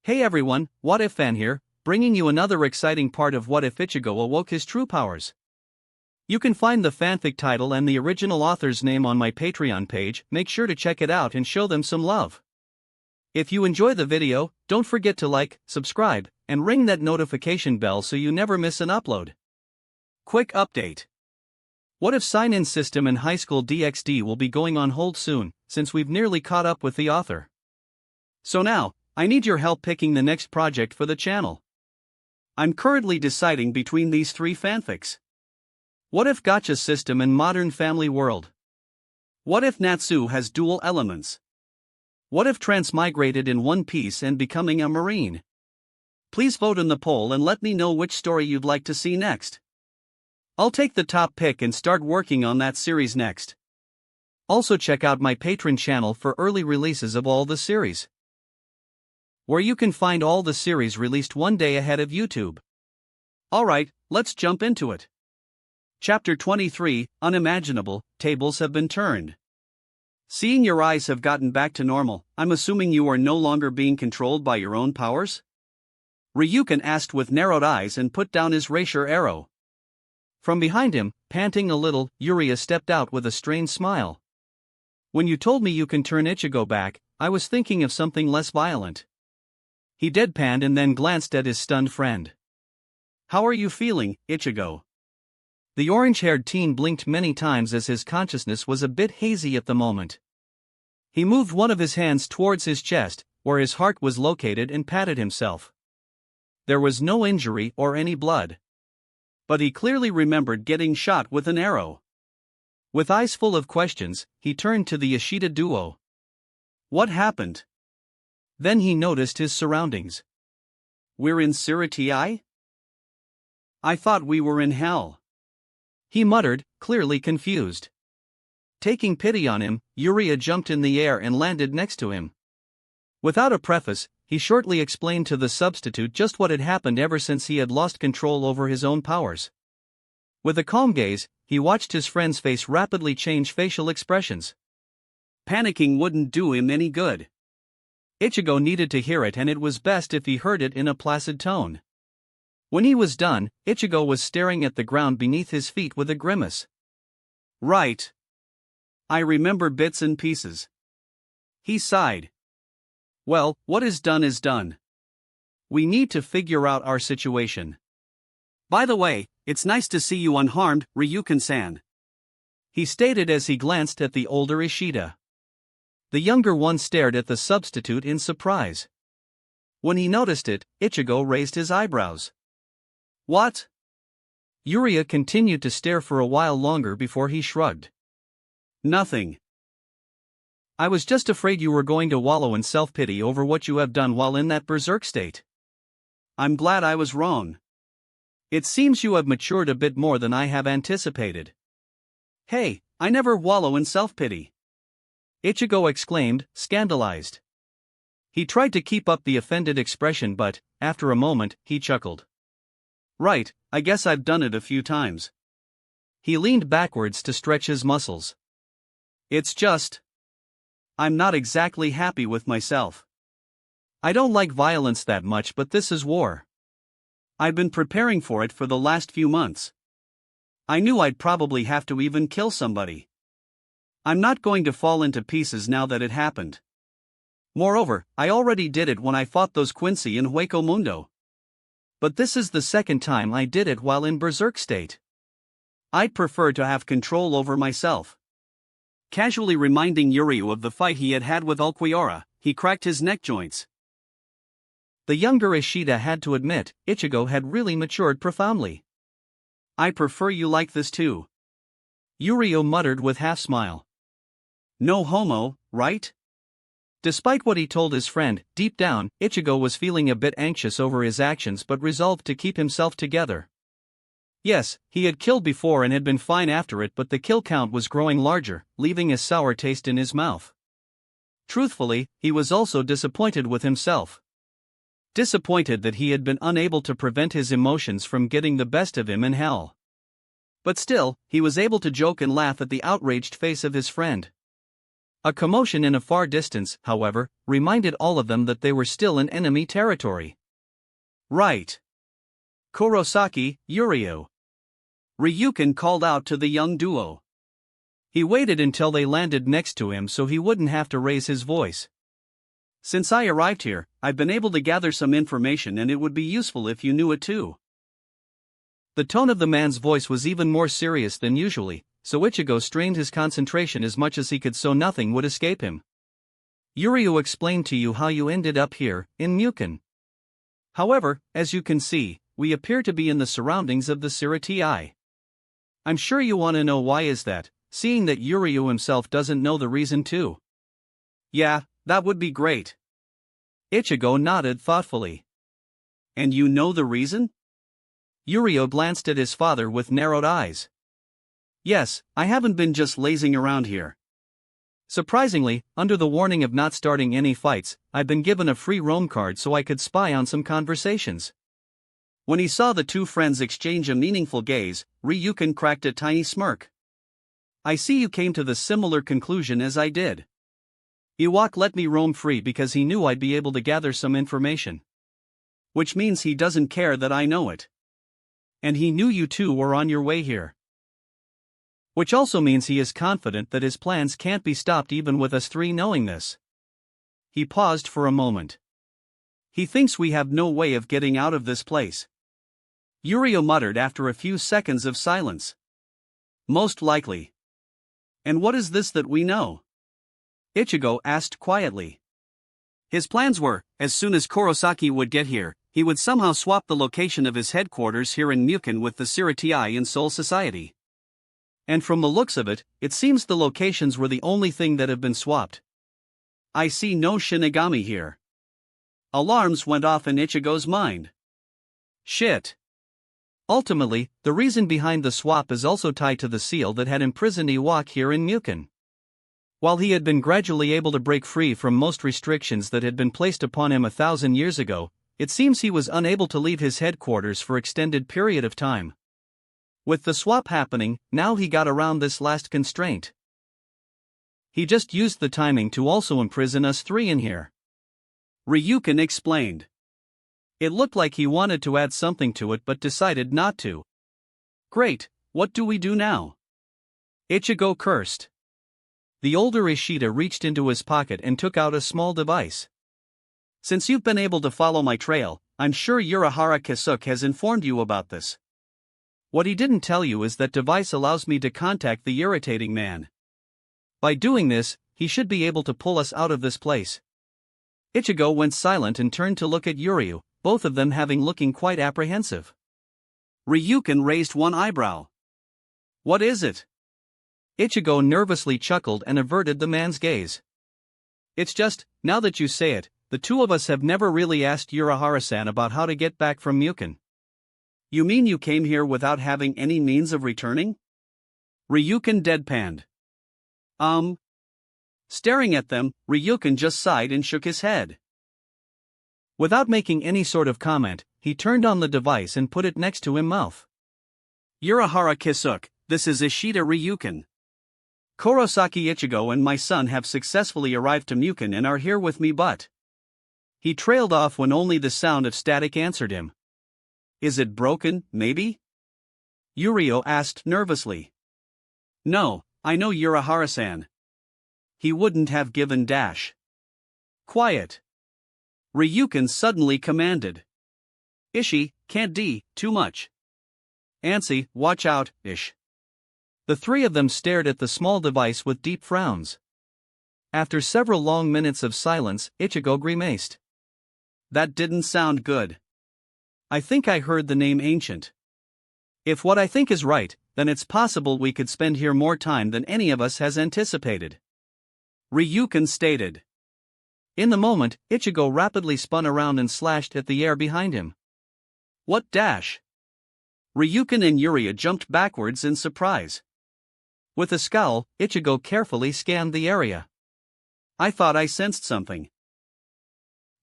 Hey everyone, What If Fan here, bringing you another exciting part of What If Ichigo awoke his true powers. You can find the fanfic title and the original author's name on my Patreon page. Make sure to check it out and show them some love. If you enjoy the video, don't forget to like, subscribe, and ring that notification bell so you never miss an upload. Quick update. What If sign-in system and high school DxD will be going on hold soon, since we've nearly caught up with the author. So now, I need your help picking the next project for the channel. I'm currently deciding between these three fanfics. What if Gacha system and modern family world? What if Natsu has dual elements? What if transmigrated in one piece and becoming a marine? Please vote in the poll and let me know which story you'd like to see next. I'll take the top pick and start working on that series next. Also check out my Patreon channel for early releases of all the series, where you can find all the series released one day ahead of YouTube. Alright, let's jump into it. Chapter 23, Unimaginable, Tables Have Been Turned. Seeing your eyes have gotten back to normal, I'm assuming you are no longer being controlled by your own powers? Ryukin asked with narrowed eyes and put down his rapier arrow. From behind him, panting a little, Yuria stepped out with a strained smile. When you told me you can turn Ichigo back, I was thinking of something less violent. He deadpanned and then glanced at his stunned friend. How are you feeling, Ichigo? The orange-haired teen blinked many times as his consciousness was a bit hazy at the moment. He moved one of his hands towards his chest, where his heart was located, and patted himself. There was no injury or any blood. But he clearly remembered getting shot with an arrow. With eyes full of questions, he turned to the Ishida duo. What happened? Then he noticed his surroundings. We're in Siritii? I thought we were in hell. He muttered, clearly confused. Taking pity on him, Yuria jumped in the air and landed next to him. Without a preface, he shortly explained to the substitute just what had happened ever since he had lost control over his own powers. With a calm gaze, he watched his friend's face rapidly change facial expressions. Panicking wouldn't do him any good. Ichigo needed to hear it, and it was best if he heard it in a placid tone. When he was done, Ichigo was staring at the ground beneath his feet with a grimace. Right. I remember bits and pieces. He sighed. Well, what is done is done. We need to figure out our situation. By the way, it's nice to see you unharmed, Ryukin-san. He stated as he glanced at the older Ishida. The younger one stared at the substitute in surprise. When he noticed it, Ichigo raised his eyebrows. What? Yuria continued to stare for a while longer before he shrugged. Nothing. I was just afraid you were going to wallow in self-pity over what you have done while in that berserk state. I'm glad I was wrong. It seems you have matured a bit more than I have anticipated. Hey, I never wallow in self-pity, Ichigo exclaimed, scandalized. He tried to keep up the offended expression, but, after a moment, he chuckled. Right, I guess I've done it a few times. He leaned backwards to stretch his muscles. It's just, I'm not exactly happy with myself. I don't like violence that much, but this is war. I've been preparing for it for the last few months. I knew I'd probably have to even kill somebody. I'm not going to fall into pieces now that it happened. Moreover, I already did it when I fought those Quincy in Hueco Mundo. But this is the second time I did it while in berserk state. I'd prefer to have control over myself. Casually reminding Yuria of the fight he had had with Ulquiorra, he cracked his neck joints. The younger Ishida had to admit, Ichigo had really matured profoundly. I prefer you like this too, Yuria muttered with half-smile. No homo, right? Despite what he told his friend, deep down, Ichigo was feeling a bit anxious over his actions but resolved to keep himself together. Yes, he had killed before and had been fine after it, but the kill count was growing larger, leaving a sour taste in his mouth. Truthfully, he was also disappointed with himself. Disappointed that he had been unable to prevent his emotions from getting the best of him in hell. But still, he was able to joke and laugh at the outraged face of his friend. A commotion in a far distance, however, reminded all of them that they were still in enemy territory. Right. Kurosaki, Yuryu. Ryukin called out to the young duo. He waited until they landed next to him so he wouldn't have to raise his voice. Since I arrived here, I've been able to gather some information and it would be useful if you knew it too. The tone of the man's voice was even more serious than usually, so Ichigo strained his concentration as much as he could so nothing would escape him. Yuryu explained to you how you ended up here, in Mukin. However, as you can see, we appear to be in the surroundings of the Siratii. I'm sure you want to know why is that, seeing that Yuryu himself doesn't know the reason too. Yeah, that would be great. Ichigo nodded thoughtfully. And you know the reason? Yuryu glanced at his father with narrowed eyes. Yes, I haven't been just lazing around here. Surprisingly, under the warning of not starting any fights, I've been given a free roam card so I could spy on some conversations. When he saw the two friends exchange a meaningful gaze, Ryukin cracked a tiny smirk. I see you came to the similar conclusion as I did. Iwak let me roam free because he knew I'd be able to gather some information. Which means he doesn't care that I know it. And he knew you two were on your way here. Which also means he is confident that his plans can't be stopped even with us three knowing this. He paused for a moment. He thinks we have no way of getting out of this place. Yuryu muttered after a few seconds of silence. Most likely. And what is this that we know? Ichigo asked quietly. His plans were, as soon as Kurosaki would get here, he would somehow swap the location of his headquarters here in Mukin with the Siratii in Soul Society. And from the looks of it, it seems the locations were the only thing that have been swapped. I see no Shinigami here. Alarms went off in Ichigo's mind. Shit. Ultimately, the reason behind the swap is also tied to the seal that had imprisoned Iwak here in Mukin. While he had been gradually able to break free from most restrictions that had been placed upon him 1,000 years ago, it seems he was unable to leave his headquarters for extended period of time. With the swap happening, now he got around this last constraint. He just used the timing to also imprison us three in here. Ryukin explained. It looked like he wanted to add something to it but decided not to. Great, what do we do now? Ichigo cursed. The older Ishida reached into his pocket and took out a small device. Since you've been able to follow my trail, I'm sure Urahara Kisuke has informed you about this. What he didn't tell you is that device allows me to contact the irritating man. By doing this, he should be able to pull us out of this place. Ichigo went silent and turned to look at Yuryu, both of them looking quite apprehensive. Ryukin raised one eyebrow. What is it? Ichigo nervously chuckled and averted the man's gaze. It's just, now that you say it, the two of us have never really asked Urahara-san about how to get back from Mukin. You mean you came here without having any means of returning? Ryukin deadpanned. Staring at them, Ryukin just sighed and shook his head. Without making any sort of comment, he turned on the device and put it next to him mouth. Urahara Kisuke, this is Ishida Ryukin. Kurosaki Ichigo and my son have successfully arrived to Mukin and are here with me but... He trailed off when only the sound of static answered him. Is it broken, maybe? Yuryu asked nervously. No, I know Urahara-san. He wouldn't have given dash. Quiet. Ryukin suddenly commanded. Ishi, can't d, too much. Anssi, watch out, ish. The three of them stared at the small device with deep frowns. After several long minutes of silence, Ichigo grimaced. That didn't sound good. I think I heard the name Ancient. If what I think is right, then it's possible we could spend here more time than any of us has anticipated. Ryukin stated. In the moment, Ichigo rapidly spun around and slashed at the air behind him. What dash? Ryukin and Yuryu jumped backwards in surprise. With a scowl, Ichigo carefully scanned the area. I thought I sensed something.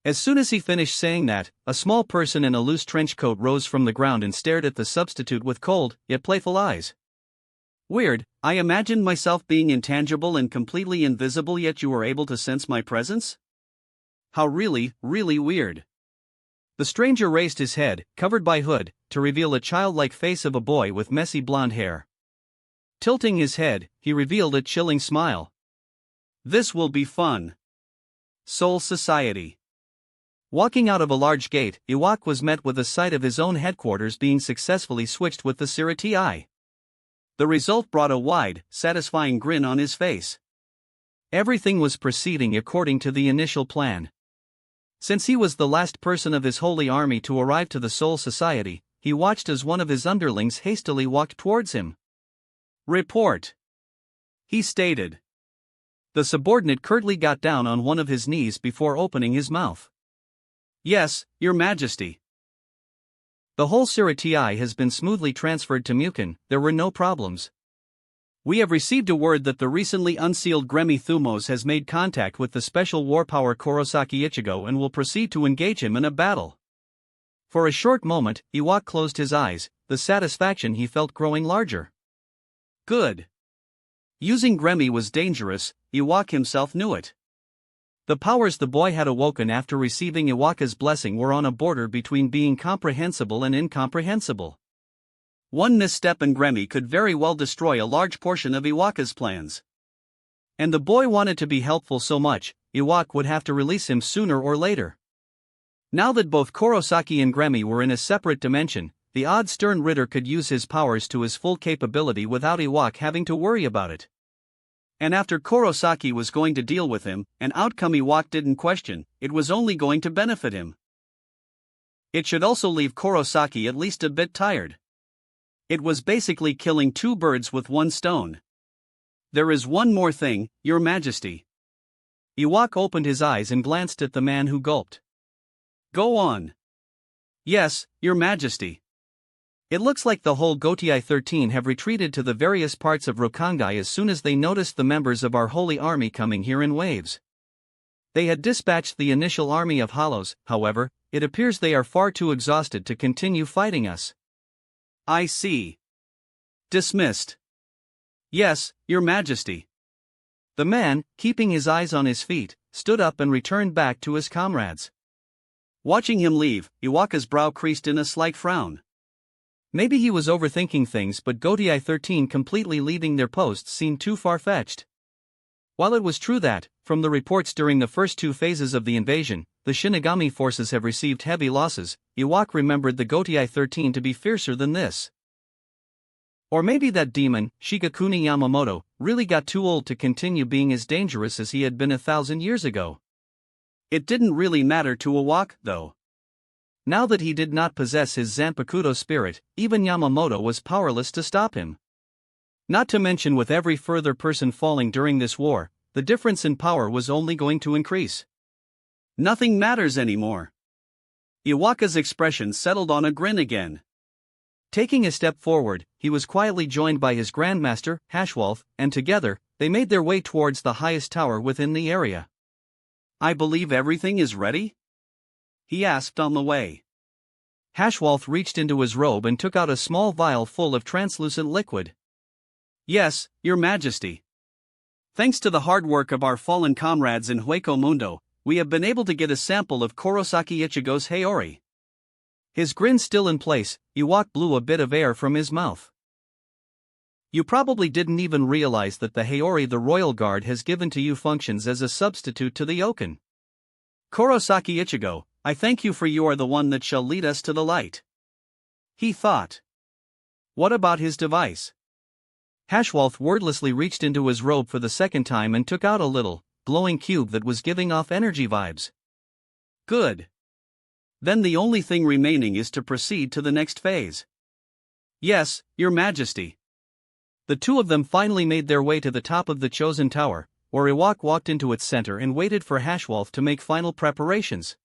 As soon as he finished saying that, a small person in a loose trench coat rose from the ground and stared at the substitute with cold, yet playful eyes. Weird, I imagined myself being intangible and completely invisible, yet you were able to sense my presence? How really, really weird. The stranger raised his head, covered by hood, to reveal a childlike face of a boy with messy blonde hair. Tilting his head, he revealed a chilling smile. This will be fun. Soul Society. Walking out of a large gate, Iwak was met with the sight of his own headquarters being successfully switched with the Siriti. The result brought a wide, satisfying grin on his face. Everything was proceeding according to the initial plan. Since he was the last person of his holy army to arrive to the Soul Society, he watched as one of his underlings hastily walked towards him. Report, he stated. The subordinate curtly got down on one of his knees before opening his mouth. Yes, Your Majesty. The whole Siriti has been smoothly transferred to Mukin, there were no problems. We have received a word that the recently unsealed Gremi Thumos has made contact with the special war power Kurosaki Ichigo and will proceed to engage him in a battle. For a short moment, Iwak closed his eyes, the satisfaction he felt growing larger. Good. Using Gremi was dangerous, Iwak himself knew it. The powers the boy had awoken after receiving Iwaka's blessing were on a border between being comprehensible and incomprehensible. One misstep in Gremi could very well destroy a large portion of Iwaka's plans. And the boy wanted to be helpful so much, Iwak would have to release him sooner or later. Now that both Kurosaki and Gremi were in a separate dimension, the odd stern Ritter could use his powers to his full capability without Iwak having to worry about it. And after Kurosaki was going to deal with him, an outcome Iwak didn't question, it was only going to benefit him. It should also leave Kurosaki at least a bit tired. It was basically killing two birds with one stone. There is one more thing, Your Majesty. Iwak opened his eyes and glanced at the man who gulped. Go on. Yes, Your Majesty. It looks like the whole Gotei 13 have retreated to the various parts of Rokangai as soon as they noticed the members of our holy army coming here in waves. They had dispatched the initial army of Hollows, however, it appears they are far too exhausted to continue fighting us. I see. Dismissed. Yes, Your Majesty. The man, keeping his eyes on his feet, stood up and returned back to his comrades. Watching him leave, Iwaka's brow creased in a slight frown. Maybe he was overthinking things, but Gotei 13 completely leaving their posts seemed too far-fetched. While it was true that, from the reports during the first two phases of the invasion, the Shinigami forces have received heavy losses, Iwak remembered the Gotei 13 to be fiercer than this. Or maybe that demon, Shigakuni Yamamoto, really got too old to continue being as dangerous as he had been 1,000 years ago. It didn't really matter to Iwak, though. Now that he did not possess his Zanpakuto spirit, even Yamamoto was powerless to stop him. Not to mention, with every further person falling during this war, the difference in power was only going to increase. Nothing matters anymore. Iwaka's expression settled on a grin again. Taking a step forward, he was quietly joined by his grandmaster, Hashwolf, and together, they made their way towards the highest tower within the area. I believe everything is ready? He asked on the way. Hashwolf reached into his robe and took out a small vial full of translucent liquid. Yes, Your Majesty. Thanks to the hard work of our fallen comrades in Hueco Mundo, we have been able to get a sample of Kurosaki Ichigo's Haori. His grin still in place, Iwak blew a bit of air from his mouth. You probably didn't even realize that the Haori the Royal Guard has given to you functions as a substitute to the Oken. Kurosaki Ichigo, I thank you, for you are the one that shall lead us to the light. He thought. What about his device? Hashwolf wordlessly reached into his robe for the second time and took out a little, glowing cube that was giving off energy vibes. Good. Then the only thing remaining is to proceed to the next phase. Yes, Your Majesty. The two of them finally made their way to the top of the chosen tower, where Iwak walked into its center and waited for Hashwolf to make final preparations.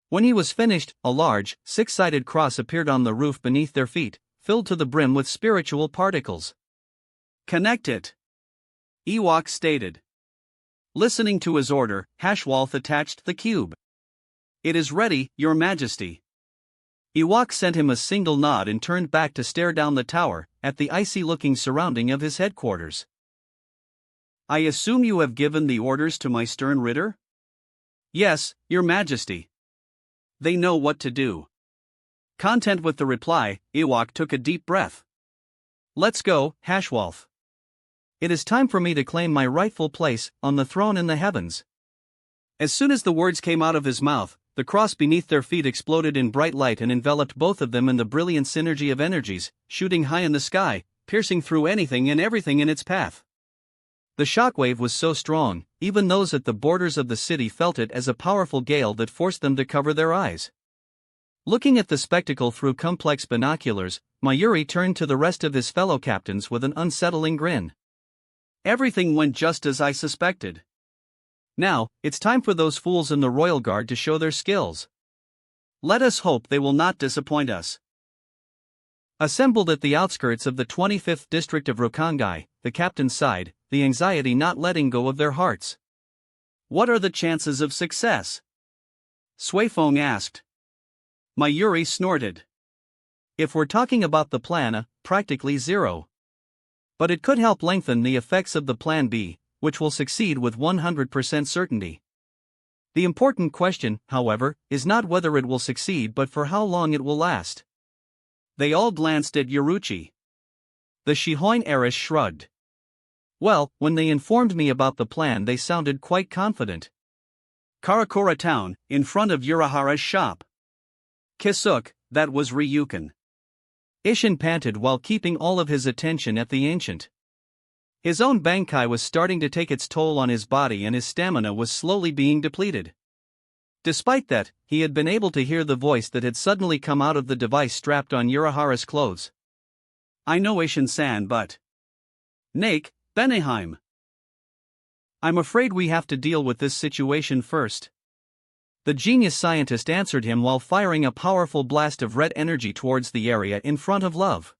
When he was finished, a large, six-sided cross appeared on the roof beneath their feet, filled to the brim with spiritual particles. Connect it, Iwak stated. Listening to his order, Hashwolf attached the cube. It is ready, Your Majesty. Iwak sent him a single nod and turned back to stare down the tower, at the icy-looking surrounding of his headquarters. "I assume you have given the orders to my stern Ritter?" "Yes, Your Majesty." "They know what to do." Content with the reply, Iwak took a deep breath. "Let's go, Hashwolf. It is time for me to claim my rightful place on the throne in the heavens." As soon as the words came out of his mouth, the cross beneath their feet exploded in bright light and enveloped both of them in the brilliant synergy of energies, shooting high in the sky, piercing through anything and everything in its path. The shockwave was so strong, even those at the borders of the city felt it as a powerful gale that forced them to cover their eyes. Looking at the spectacle through complex binoculars, Mayuri turned to the rest of his fellow captains with an unsettling grin. "Everything went just as I suspected. Now, it's time for those fools in the Royal Guard to show their skills. Let us hope they will not disappoint us." Assembled at the outskirts of the 25th district of Rokangai, the captains sighed, the anxiety not letting go of their hearts. "What are the chances of success?" Suifeng asked. Mayuri snorted. "If we're talking about the plan, practically zero. But it could help lengthen the effects of the plan B, which will succeed with 100% certainty. The important question, however, is not whether it will succeed but for how long it will last." They all glanced at Yoruchi. The Shihoin heiress shrugged. "Well, when they informed me about the plan they sounded quite confident." Karakura town, in front of Urahara's shop. "Kisuk, that was Ryukin." Ishin panted while keeping all of his attention at the ancient. His own Bankai was starting to take its toll on his body and his stamina was slowly being depleted. Despite that, he had been able to hear the voice that had suddenly come out of the device strapped on Urahara's clothes. "I know Ishin-san, but... Nake, Beneheim. I'm afraid we have to deal with this situation first." The genius scientist answered him while firing a powerful blast of red energy towards the area in front of Love.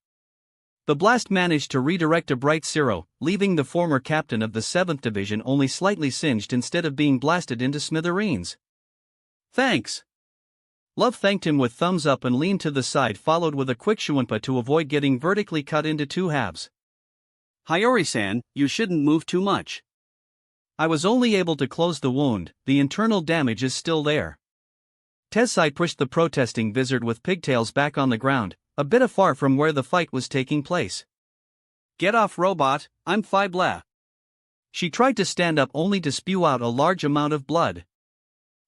The blast managed to redirect a bright zero, leaving the former captain of the 7th Division only slightly singed instead of being blasted into smithereens. "Thanks." Love thanked him with thumbs up and leaned to the side, followed with a quick shuanpa to avoid getting vertically cut into two halves. "Hiyori-san, you shouldn't move too much." "I was only able to close the wound, the internal damage is still there." Tessai pushed the protesting wizard with pigtails back on the ground, a bit afar from where the fight was taking place. "Get off, robot, I'm Fible." She tried to stand up only to spew out a large amount of blood.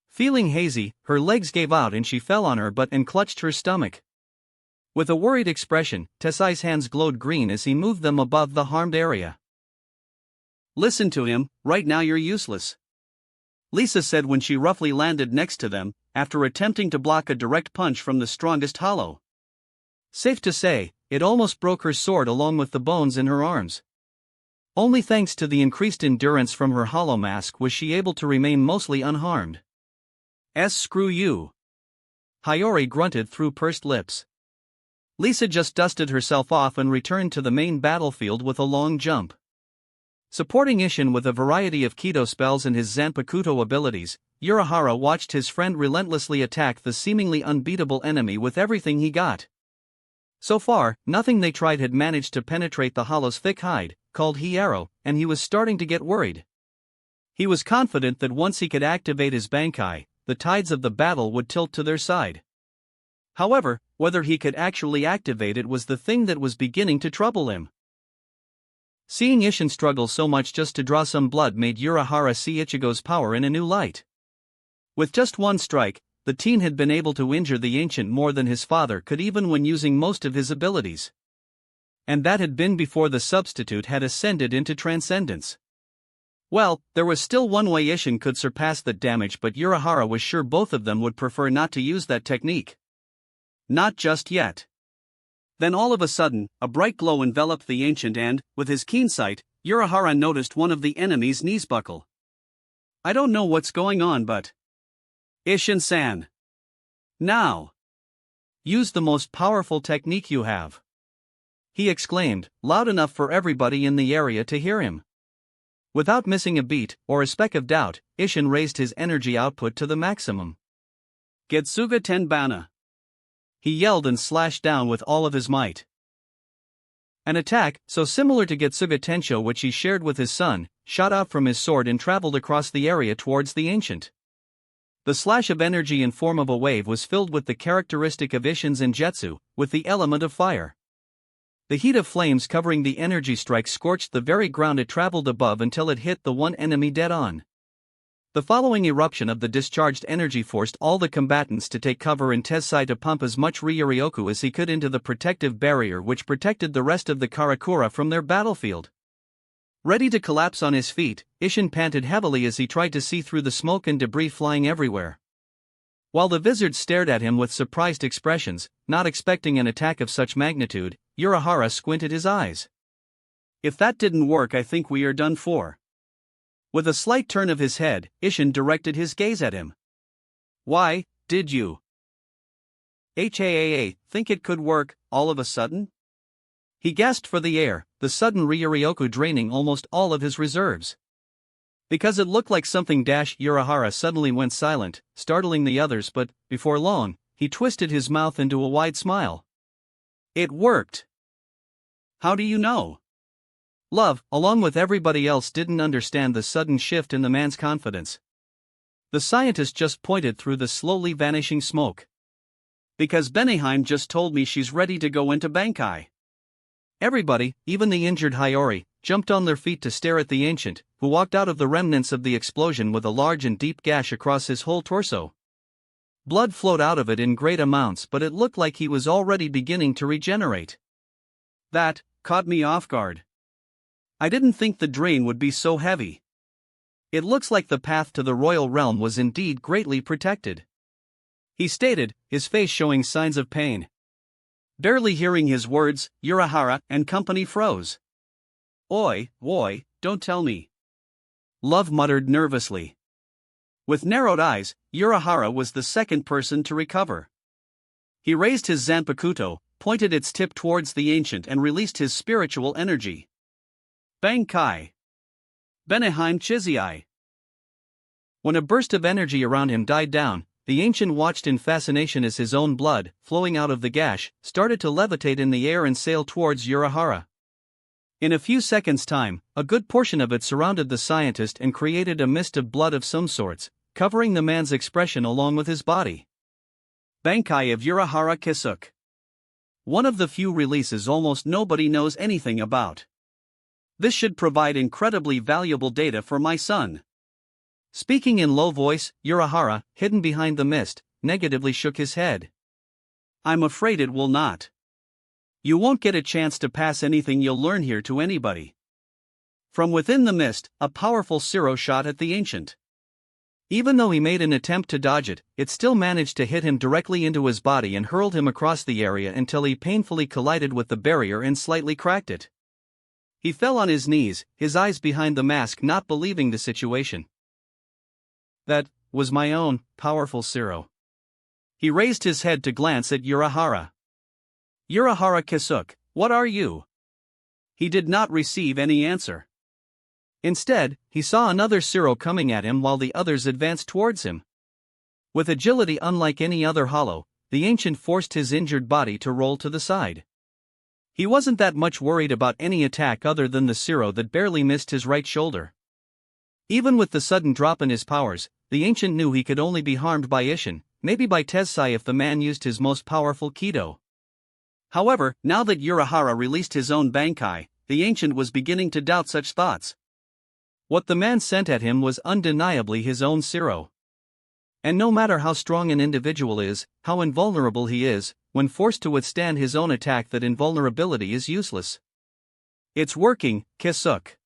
Feeling hazy, her legs gave out and she fell on her butt and clutched her stomach. With a worried expression, Tessai's hands glowed green as he moved them above the harmed area. "Listen to him, right now you're useless," Lisa said when she roughly landed next to them, after attempting to block a direct punch from the strongest hollow. Safe to say, it almost broke her sword along with the bones in her arms. Only thanks to the increased endurance from her hollow mask was she able to remain mostly unharmed. Screw you," Hiyori grunted through pursed lips. Lisa just dusted herself off and returned to the main battlefield with a long jump. Supporting Ishin with a variety of Kido spells and his Zanpakuto abilities, Urahara watched his friend relentlessly attack the seemingly unbeatable enemy with everything he got. So far, nothing they tried had managed to penetrate the hollow's thick hide, called Hiero, and he was starting to get worried. He was confident that once he could activate his Bankai, the tides of the battle would tilt to their side. However, whether he could actually activate it was the thing that was beginning to trouble him. Seeing Ishin struggle so much just to draw some blood made Urahara see Ichigo's power in a new light. With just one strike, the teen had been able to injure the ancient more than his father could even when using most of his abilities. And that had been before the substitute had ascended into transcendence. Well, there was still one way Ishin could surpass that damage, but Urahara was sure both of them would prefer not to use that technique. Not just yet. Then all of a sudden, a bright glow enveloped the ancient and, with his keen sight, Urahara noticed one of the enemy's knees buckle. "I don't know what's going on, but... Ishin-san! Now! Use the most powerful technique you have!" he exclaimed, loud enough for everybody in the area to hear him. Without missing a beat, or a speck of doubt, Ishin raised his energy output to the maximum. "Getsuga Tenbana!" he yelled and slashed down with all of his might. An attack, so similar to Getsuga Tensho which he shared with his son, shot out from his sword and traveled across the area towards the ancient. The slash of energy in form of a wave was filled with the characteristic of Isshin's Injetsu, with the element of fire. The heat of flames covering the energy strike scorched the very ground it traveled above until it hit the one enemy dead on. The following eruption of the discharged energy forced all the combatants to take cover in Tessai to pump as much Ryuryoku as he could into the protective barrier which protected the rest of the Karakura from their battlefield. Ready to collapse on his feet, Isshin panted heavily as he tried to see through the smoke and debris flying everywhere. While the wizards stared at him with surprised expressions, not expecting an attack of such magnitude, Urahara squinted his eyes. "If that didn't work, I think we are done for." With a slight turn of his head, Isshin directed his gaze at him. "Why, did you think it could work, all of a sudden?" He gasped for the air, the sudden Ryuryoku draining almost all of his reserves. "Because it looked like something." Urahara suddenly went silent, startling the others, but, before long, he twisted his mouth into a wide smile. "It worked." "How do you know?" Love, along with everybody else, didn't understand the sudden shift in the man's confidence. The scientist just pointed through the slowly vanishing smoke. "Because Beneheim just told me she's ready to go into Bankai." Everybody, even the injured Hiyori, jumped on their feet to stare at the ancient, who walked out of the remnants of the explosion with a large and deep gash across his whole torso. Blood flowed out of it in great amounts, but it looked like he was already beginning to regenerate. That caught me off guard. I didn't think the drain would be so heavy. It looks like the path to the royal realm was indeed greatly protected," he stated, his face showing signs of pain. Barely hearing his words, Urahara and company froze. Oi, don't tell me," Love muttered nervously. With narrowed eyes, Urahara was the second person to recover. He raised his Zanpakuto, pointed its tip towards the ancient and released his spiritual energy. Bankai. Beneheim Chizii. When a burst of energy around him died down, the ancient watched in fascination as his own blood, flowing out of the gash, started to levitate in the air and sail towards Urahara. In a few seconds' time, a good portion of it surrounded the scientist and created a mist of blood of some sorts, covering the man's expression along with his body. Bankai of Urahara Kisuk. One of the few releases almost nobody knows anything about. This should provide incredibly valuable data for my son. Speaking in low voice, Urahara, hidden behind the mist, negatively shook his head. "I'm afraid it will not. You won't get a chance to pass anything you'll learn here to anybody." From within the mist, a powerful Siro shot at the ancient. Even though he made an attempt to dodge it, it still managed to hit him directly into his body and hurled him across the area until he painfully collided with the barrier and slightly cracked it. He fell on his knees, his eyes behind the mask, not believing the situation. "That was my own powerful Siro." He raised his head to glance at Urahara. "Urahara Kisuk, what are you?" He did not receive any answer. Instead, he saw another Siro coming at him while the others advanced towards him. With agility unlike any other hollow, the ancient forced his injured body to roll to the side. He wasn't that much worried about any attack other than the Siro that barely missed his right shoulder. Even with the sudden drop in his powers, the ancient knew he could only be harmed by Isshin, maybe by Tessai if the man used his most powerful Kido. However, now that Urahara released his own Bankai, the ancient was beginning to doubt such thoughts. What the man sent at him was undeniably his own Siro. And no matter how strong an individual is, how invulnerable he is, when forced to withstand his own attack, that invulnerability is useless. "It's working, Kisuk,"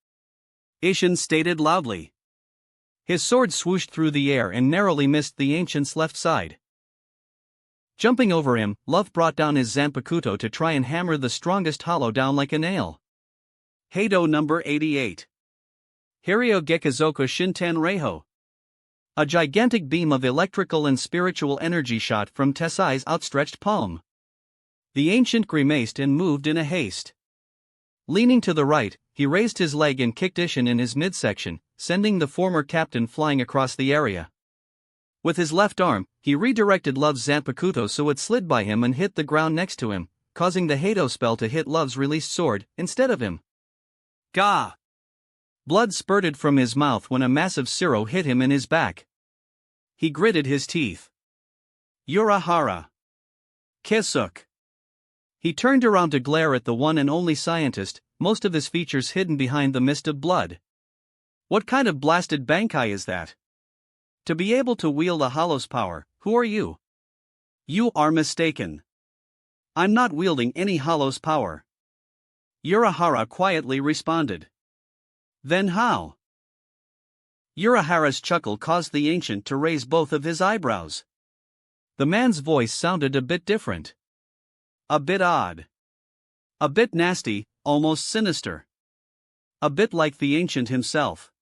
Isshin stated loudly. His sword swooshed through the air and narrowly missed the ancient's left side. Jumping over him, Love brought down his Zanpakuto to try and hammer the strongest hollow down like a nail. Heido number 88. Hiryo Gekazoku Shintan Reiho. A gigantic beam of electrical and spiritual energy shot from Tessai's outstretched palm. The ancient grimaced and moved in a haste. Leaning to the right, he raised his leg and kicked Isshin in his midsection, sending the former captain flying across the area. With his left arm, he redirected Love's Zanpakuto so it slid by him and hit the ground next to him, causing the Hado spell to hit Love's released sword instead of him. Gah! Blood spurted from his mouth when a massive Siro hit him in his back. He gritted his teeth. Urahara. Kisuk. He turned around to glare at the one and only scientist, most of his features hidden behind the mist of blood. What kind of blasted Bankai is that? To be able to wield a Hollow's power, who are you? You are mistaken. I'm not wielding any Hollow's power. Urahara quietly responded. Then how? Urahara's chuckle caused the ancient to raise both of his eyebrows. The man's voice sounded a bit different. A bit odd. A bit nasty, almost sinister. A bit like the ancient himself.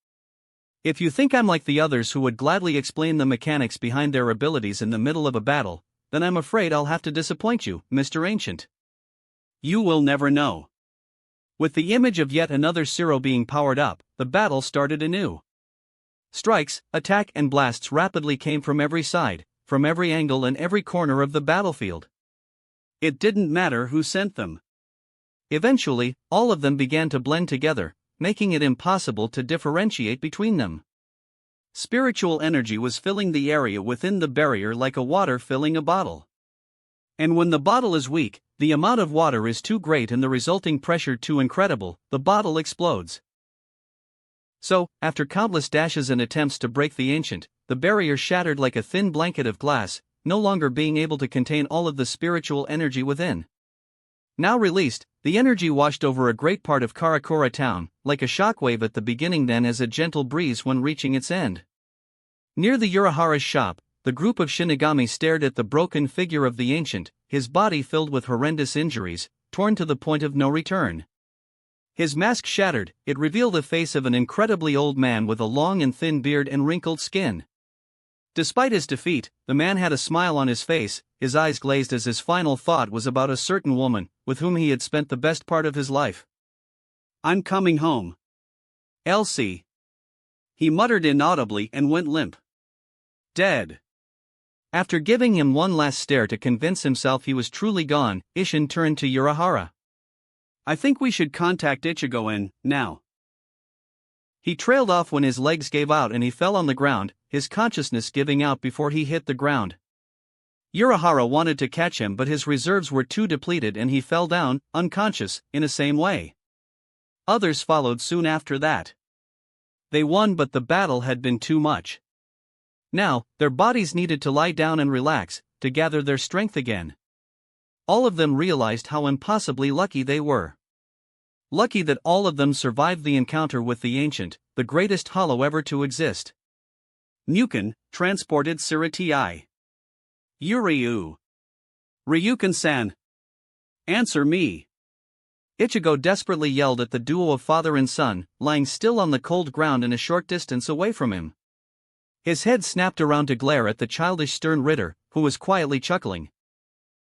If you think I'm like the others who would gladly explain the mechanics behind their abilities in the middle of a battle, then I'm afraid I'll have to disappoint you, Mr. Ancient. You will never know. With the image of yet another Siro being powered up, the battle started anew. Strikes, attack and blasts rapidly came from every side, from every angle and every corner of the battlefield. It didn't matter who sent them. Eventually, all of them began to blend together, making it impossible to differentiate between them. Spiritual energy was filling the area within the barrier like a water filling a bottle. And when the bottle is weak, the amount of water is too great and the resulting pressure too incredible, the bottle explodes. So, after countless dashes and attempts to break the ancient, the barrier shattered like a thin blanket of glass, no longer being able to contain all of the spiritual energy within. Now released, the energy washed over a great part of Karakura town, like a shockwave at the beginning then as a gentle breeze when reaching its end. Near the Urahara's shop, the group of Shinigami stared at the broken figure of the ancient, his body filled with horrendous injuries, torn to the point of no return. His mask shattered, it revealed the face of an incredibly old man with a long and thin beard and wrinkled skin. Despite his defeat, the man had a smile on his face, his eyes glazed as his final thought was about a certain woman, with whom he had spent the best part of his life. I'm coming home. Elsie. He muttered inaudibly and went limp. Dead. After giving him one last stare to convince himself he was truly gone, Ishin turned to Urahara. I think we should contact Ichigo now. He trailed off when his legs gave out and he fell on the ground, his consciousness giving out before he hit the ground. Urahara wanted to catch him but his reserves were too depleted and he fell down, unconscious, in the same way. Others followed soon after that. They won but the battle had been too much. Now, their bodies needed to lie down and relax, to gather their strength again. All of them realized how impossibly lucky they were. Lucky that all of them survived the encounter with the ancient, the greatest hollow ever to exist. Muken, transported Siritai. Yuryu. Ryuken-san. Answer me. Ichigo desperately yelled at the duo of father and son, lying still on the cold ground in a short distance away from him. His head snapped around to glare at the childish stern Ritter, who was quietly chuckling.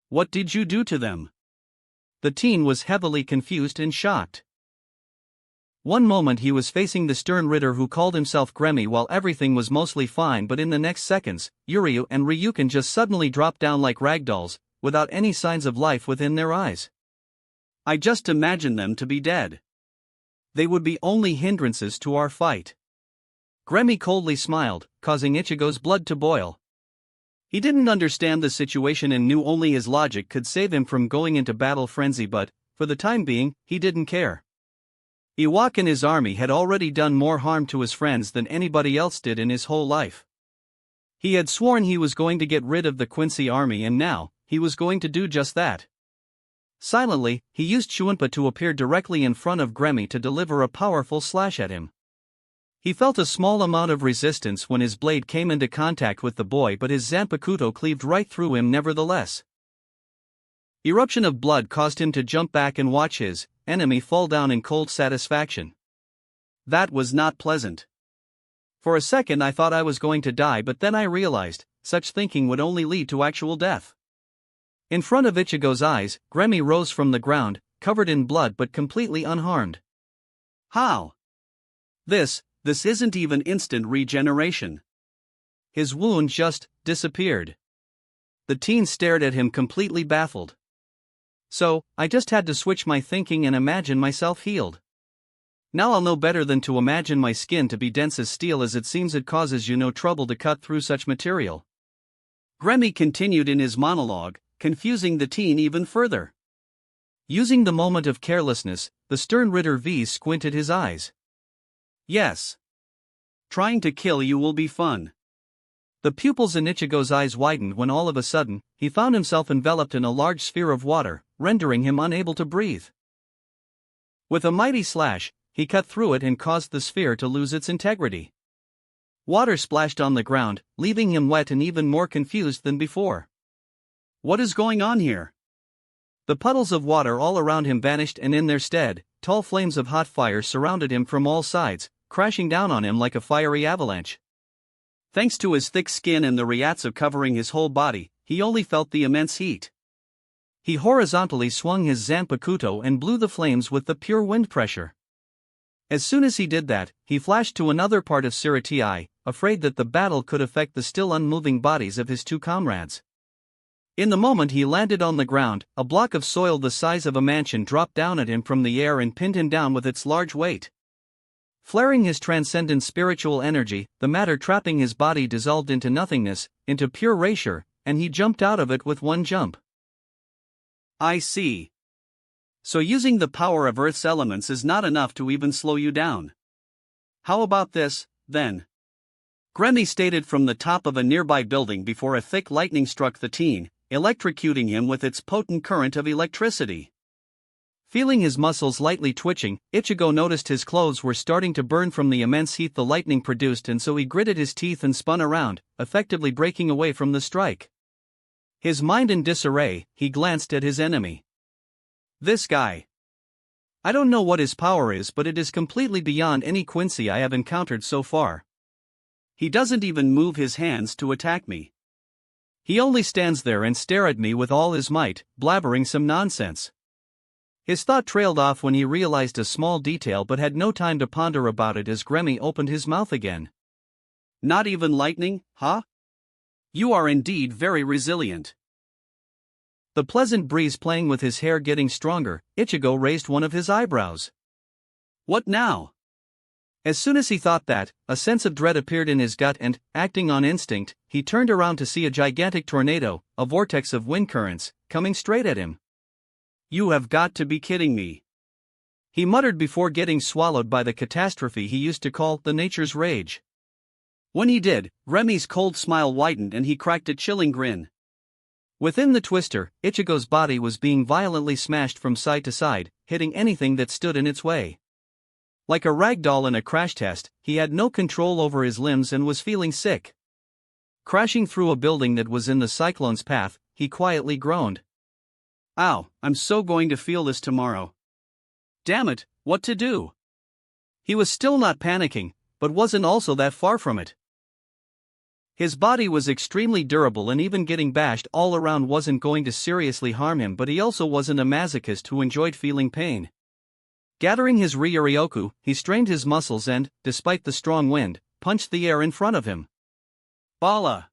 What did you do to them? The teen was heavily confused and shocked. One moment he was facing the stern Ritter who called himself Gremmy while everything was mostly fine, but in the next seconds, Yuryu and Ryuken just suddenly dropped down like ragdolls, without any signs of life within their eyes. I just imagined them to be dead. They would be only hindrances to our fight. Gremmy coldly smiled, causing Ichigo's blood to boil. He didn't understand the situation and knew only his logic could save him from going into battle frenzy, but, for the time being, he didn't care. Iwak and his army had already done more harm to his friends than anybody else did in his whole life. He had sworn he was going to get rid of the Quincy army and now, he was going to do just that. Silently, he used Shuunpa to appear directly in front of Gremmy to deliver a powerful slash at him. He felt a small amount of resistance when his blade came into contact with the boy, but his Zanpakuto cleaved right through him nevertheless. Eruption of blood caused him to jump back and watch his enemy fall down in cold satisfaction. That was not pleasant. For a second I thought I was going to die, but then I realized, such thinking would only lead to actual death. In front of Ichigo's eyes, Gremmy rose from the ground, covered in blood but completely unharmed. How? This isn't even instant regeneration. His wound just disappeared. The teen stared at him completely baffled. So, I just had to switch my thinking and imagine myself healed. Now I'll know better than to imagine my skin to be dense as steel, as it seems it causes you no trouble to cut through such material. Gremmy continued in his monologue, confusing the teen even further. Using the moment of carelessness, the stern Ritter V squinted his eyes. Yes. Trying to kill you will be fun. The pupils in Ichigo's eyes widened when all of a sudden, he found himself enveloped in a large sphere of water, rendering him unable to breathe. With a mighty slash, he cut through it and caused the sphere to lose its integrity. Water splashed on the ground, leaving him wet and even more confused than before. What is going on here? The puddles of water all around him vanished, and in their stead, tall flames of hot fire surrounded him from all sides, crashing down on him like a fiery avalanche. Thanks to his thick skin and the ryatsu covering his whole body, he only felt the immense heat. He horizontally swung his Zanpakuto and blew the flames with the pure wind pressure. As soon as he did that, he flashed to another part of Siratii, afraid that the battle could affect the still unmoving bodies of his two comrades. In the moment he landed on the ground, a block of soil the size of a mansion dropped down at him from the air and pinned him down with its large weight. Flaring his transcendent spiritual energy, the matter trapping his body dissolved into nothingness, into pure erasure, and he jumped out of it with one jump. I see. So using the power of Earth's elements is not enough to even slow you down. How about this, then? Gremmy stated from the top of a nearby building before a thick lightning struck the teen, electrocuting him with its potent current of electricity. Feeling his muscles lightly twitching, Ichigo noticed his clothes were starting to burn from the immense heat the lightning produced, and so he gritted his teeth and spun around, effectively breaking away from the strike. His mind in disarray, he glanced at his enemy. This guy. I don't know what his power is, but it is completely beyond any Quincy I have encountered so far. He doesn't even move his hands to attack me. He only stands there and stares at me with all his might, blabbering some nonsense. His thought trailed off when he realized a small detail but had no time to ponder about it as Gremmy opened his mouth again. Not even lightning, huh? You are indeed very resilient. The pleasant breeze playing with his hair getting stronger, Ichigo raised one of his eyebrows. What now? As soon as he thought that, a sense of dread appeared in his gut and, acting on instinct, he turned around to see a gigantic tornado, a vortex of wind currents, coming straight at him. You have got to be kidding me. He muttered before getting swallowed by the catastrophe he used to call the nature's rage. When he did, Remy's cold smile widened and he cracked a chilling grin. Within the twister, Ichigo's body was being violently smashed from side to side, hitting anything that stood in its way. Like a rag doll in a crash test, he had no control over his limbs and was feeling sick. Crashing through a building that was in the cyclone's path, he quietly groaned. Ow, I'm so going to feel this tomorrow. Damn it, what to do? He was still not panicking, but wasn't also that far from it. His body was extremely durable and even getting bashed all around wasn't going to seriously harm him, but he also wasn't a masochist who enjoyed feeling pain. Gathering his Ryuryoku, he strained his muscles and, despite the strong wind, punched the air in front of him. Bala!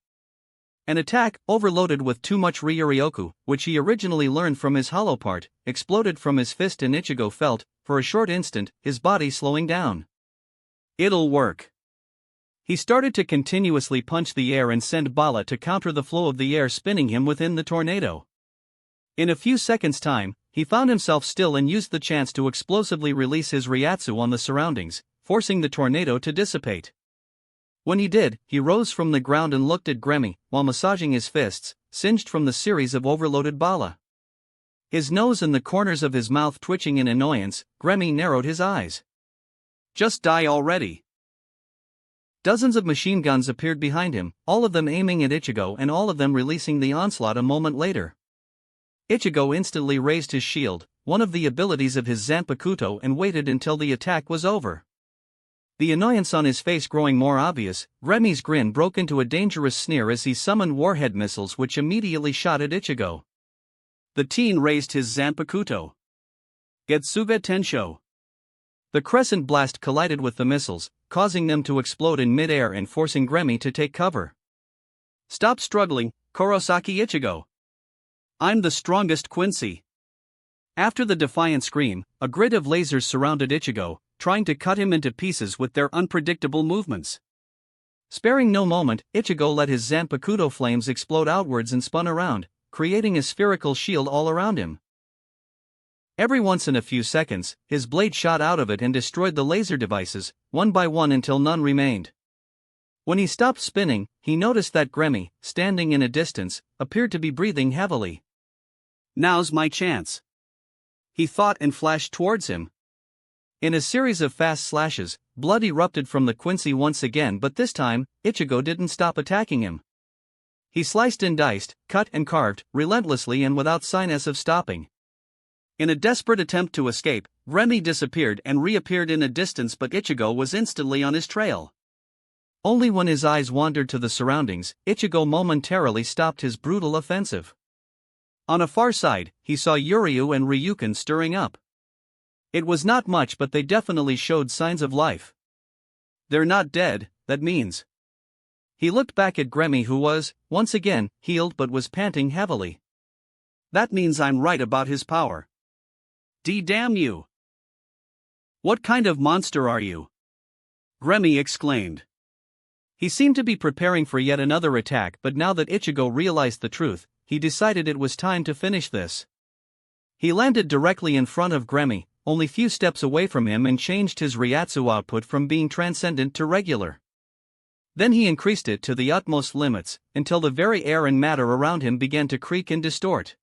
An attack, overloaded with too much Ryuryoku, which he originally learned from his hollow part, exploded from his fist and Ichigo felt, for a short instant, his body slowing down. It'll work. He started to continuously punch the air and send Bala to counter the flow of the air spinning him within the tornado. In a few seconds' time, he found himself still and used the chance to explosively release his Ryatsu on the surroundings, forcing the tornado to dissipate. When he did, he rose from the ground and looked at Gremmy, while massaging his fists, singed from the series of overloaded Bala. His nose and the corners of his mouth twitching in annoyance, Gremmy narrowed his eyes. Just die already. Dozens of machine guns appeared behind him, all of them aiming at Ichigo and all of them releasing the onslaught a moment later. Ichigo instantly raised his shield, one of the abilities of his Zanpakuto, and waited until the attack was over. The annoyance on his face growing more obvious, Remy's grin broke into a dangerous sneer as he summoned warhead missiles which immediately shot at Ichigo. The teen raised his Zanpakuto. Getsuga Tensho. The crescent blast collided with the missiles, causing them to explode in mid-air and forcing Gremmy to take cover. Stop struggling, Kurosaki Ichigo. I'm the strongest Quincy. After the defiant scream, a grid of lasers surrounded Ichigo, trying to cut him into pieces with their unpredictable movements. Sparing no moment, Ichigo let his Zanpakuto flames explode outwards and spun around, creating a spherical shield all around him. Every once in a few seconds, his blade shot out of it and destroyed the laser devices, one by one until none remained. When he stopped spinning, he noticed that Gremmy, standing in a distance, appeared to be breathing heavily. Now's my chance, he thought and flashed towards him. In a series of fast slashes, blood erupted from the Quincy once again, but this time, Ichigo didn't stop attacking him. He sliced and diced, cut and carved, relentlessly and without signs of stopping. In a desperate attempt to escape, Remy disappeared and reappeared in a distance, but Ichigo was instantly on his trail. Only when his eyes wandered to the surroundings, Ichigo momentarily stopped his brutal offensive. On a far side, he saw Yuryu and Ryukin stirring up. It was not much, but they definitely showed signs of life. They're not dead, that means. He looked back at Gremmy, who was, once again, healed but was panting heavily. That means I'm right about his power. Damn you! What kind of monster are you? Gremmy exclaimed. He seemed to be preparing for yet another attack, but now that Ichigo realized the truth, he decided it was time to finish this. He landed directly in front of Gremmy, only few steps away from him, and changed his Ryatsu output from being transcendent to regular. Then he increased it to the utmost limits, until the very air and matter around him began to creak and distort.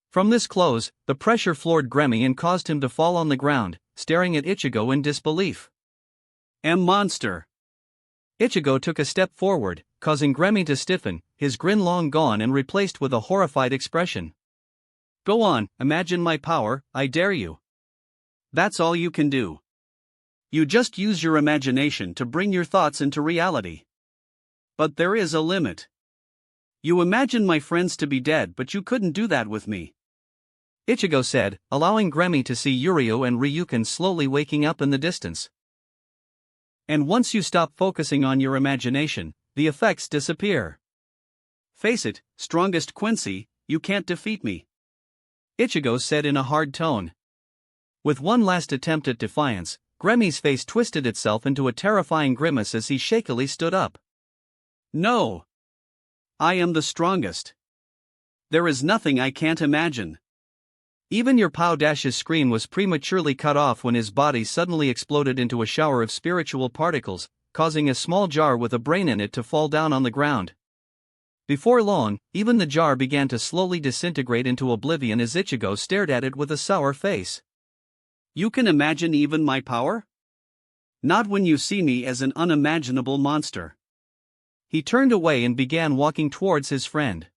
From this close, the pressure floored Gremmy and caused him to fall on the ground, staring at Ichigo in disbelief. Monster! Ichigo took a step forward, causing Gremmy to stiffen, his grin long gone and replaced with a horrified expression. Go on, imagine my power, I dare you. That's all you can do. You just use your imagination to bring your thoughts into reality. But there is a limit. You imagine my friends to be dead, but you couldn't do that with me, Ichigo said, allowing Gremmy to see Yuryu and Ryukin slowly waking up in the distance. And once you stop focusing on your imagination, the effects disappear. Face it, strongest Quincy, you can't defeat me, Ichigo said in a hard tone. With one last attempt at defiance, Gremmy's face twisted itself into a terrifying grimace as he shakily stood up. No! I am the strongest. There is nothing I can't imagine. Even your Pow-Dash's scream was prematurely cut off when his body suddenly exploded into a shower of spiritual particles, causing a small jar with a brain in it to fall down on the ground. Before long, even the jar began to slowly disintegrate into oblivion as Ichigo stared at it with a sour face. You can imagine even my power? Not when you see me as an unimaginable monster. He turned away and began walking towards his friend.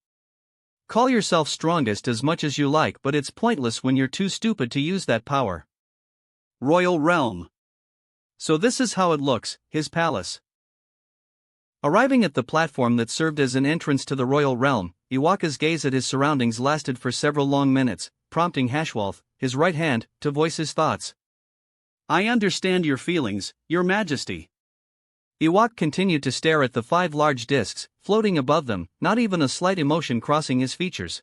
Call yourself strongest as much as you like, but it's pointless when you're too stupid to use that power. Royal Realm. So this is how it looks, his palace. Arriving at the platform that served as an entrance to the Royal Realm, Iwaka's gaze at his surroundings lasted for several long minutes, prompting Hashwalth, his right hand, to voice his thoughts. I understand your feelings, your majesty. Iwaka continued to stare at the 5 large discs, floating above them, not even a slight emotion crossing his features.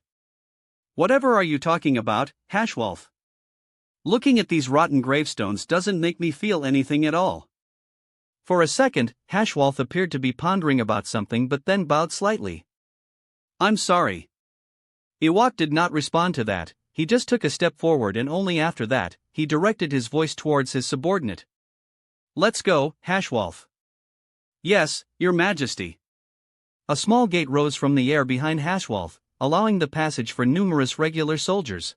Whatever are you talking about, Hashwalth? Looking at these rotten gravestones doesn't make me feel anything at all. For a second, Hashwalth appeared to be pondering about something but then bowed slightly. I'm sorry. Iwaka did not respond to that, he just took a step forward and only after that, he directed his voice towards his subordinate. Let's go, Hashwalth. Yes, your majesty. A small gate rose from the air behind Hashwalth, allowing the passage for numerous regular soldiers.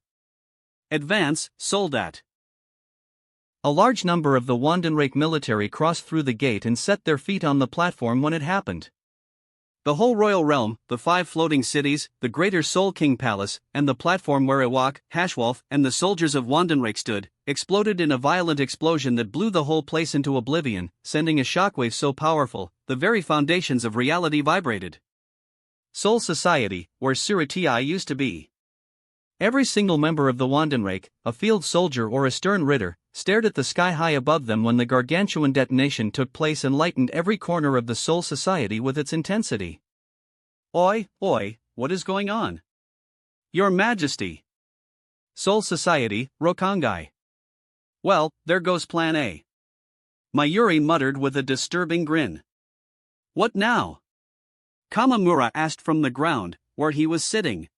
Advance, Soldat. A large number of the Wandenrake military crossed through the gate and set their feet on the platform when it happened. The whole royal realm, the 5 floating cities, the greater Soul King Palace, and the platform where Iwaka, Hashwalth, and the soldiers of Wandenrake stood, exploded in a violent explosion that blew the whole place into oblivion, sending a shockwave so powerful, the very foundations of reality vibrated. Soul Society, where Suritii used to be. Every single member of the Wandenrake, a field soldier or a stern ritter, stared at the sky high above them when the gargantuan detonation took place and lightened every corner of the Soul Society with its intensity. Oi, oi, what is going on? Your Majesty. Soul Society, Rokangai. Well, there goes Plan A. Mayuri muttered with a disturbing grin. What now? Kamamura asked from the ground, where he was sitting.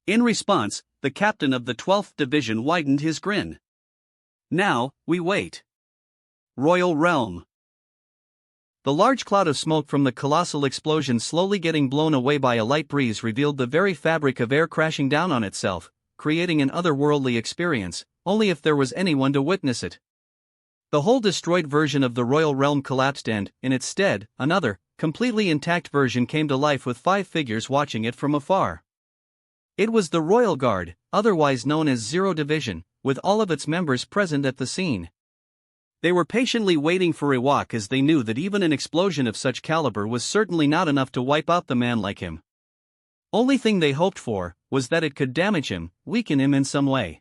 In response, the captain of the 12th Division widened his grin. Now, we wait. Royal Realm. The large cloud of smoke from the colossal explosion slowly getting blown away by a light breeze revealed the very fabric of air crashing down on itself, creating an otherworldly experience, only if there was anyone to witness it. The whole destroyed version of the Royal Realm collapsed and, in its stead, another, completely intact version came to life with 5 figures watching it from afar. It was the Royal Guard, otherwise known as Zero Division, with all of its members present at the scene. They were patiently waiting for Iwak as they knew that even an explosion of such caliber was certainly not enough to wipe out the man like him. Only thing they hoped for was that it could damage him, weaken him in some way.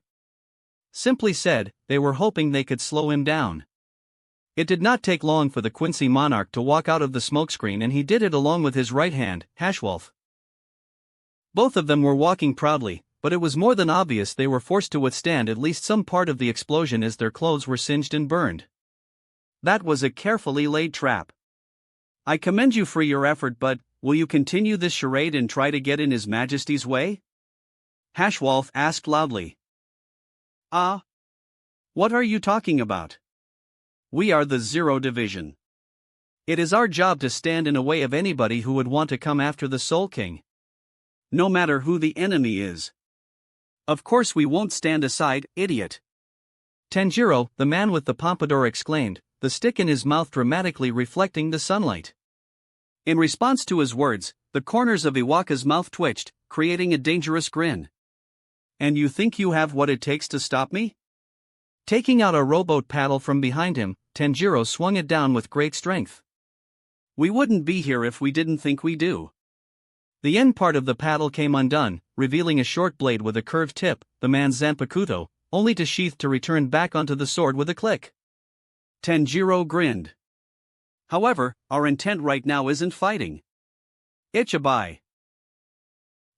Simply said, they were hoping they could slow him down. It did not take long for the Quincy monarch to walk out of the smokescreen, and he did it along with his right hand, Hashwolf. Both of them were walking proudly, but it was more than obvious they were forced to withstand at least some part of the explosion as their clothes were singed and burned. That was a carefully laid trap. I commend you for your effort, but will you continue this charade and try to get in His Majesty's way? Hashwolf asked loudly. Ah? What are you talking about? We are the Zero Division. It is our job to stand in the way of anybody who would want to come after the Soul King. No matter who the enemy is. Of course we won't stand aside, idiot. Tanjiro, the man with the pompadour, exclaimed, the stick in his mouth dramatically reflecting the sunlight. In response to his words, the corners of Iwaka's mouth twitched, creating a dangerous grin. And you think you have what it takes to stop me? Taking out a rowboat paddle from behind him, Tanjiro swung it down with great strength. We wouldn't be here if we didn't think we do. The end part of the paddle came undone, revealing a short blade with a curved tip, the man's Zanpakuto, only to sheath to return back onto the sword with a click. Tanjiro grinned. However, our intent right now isn't fighting. Ichibai.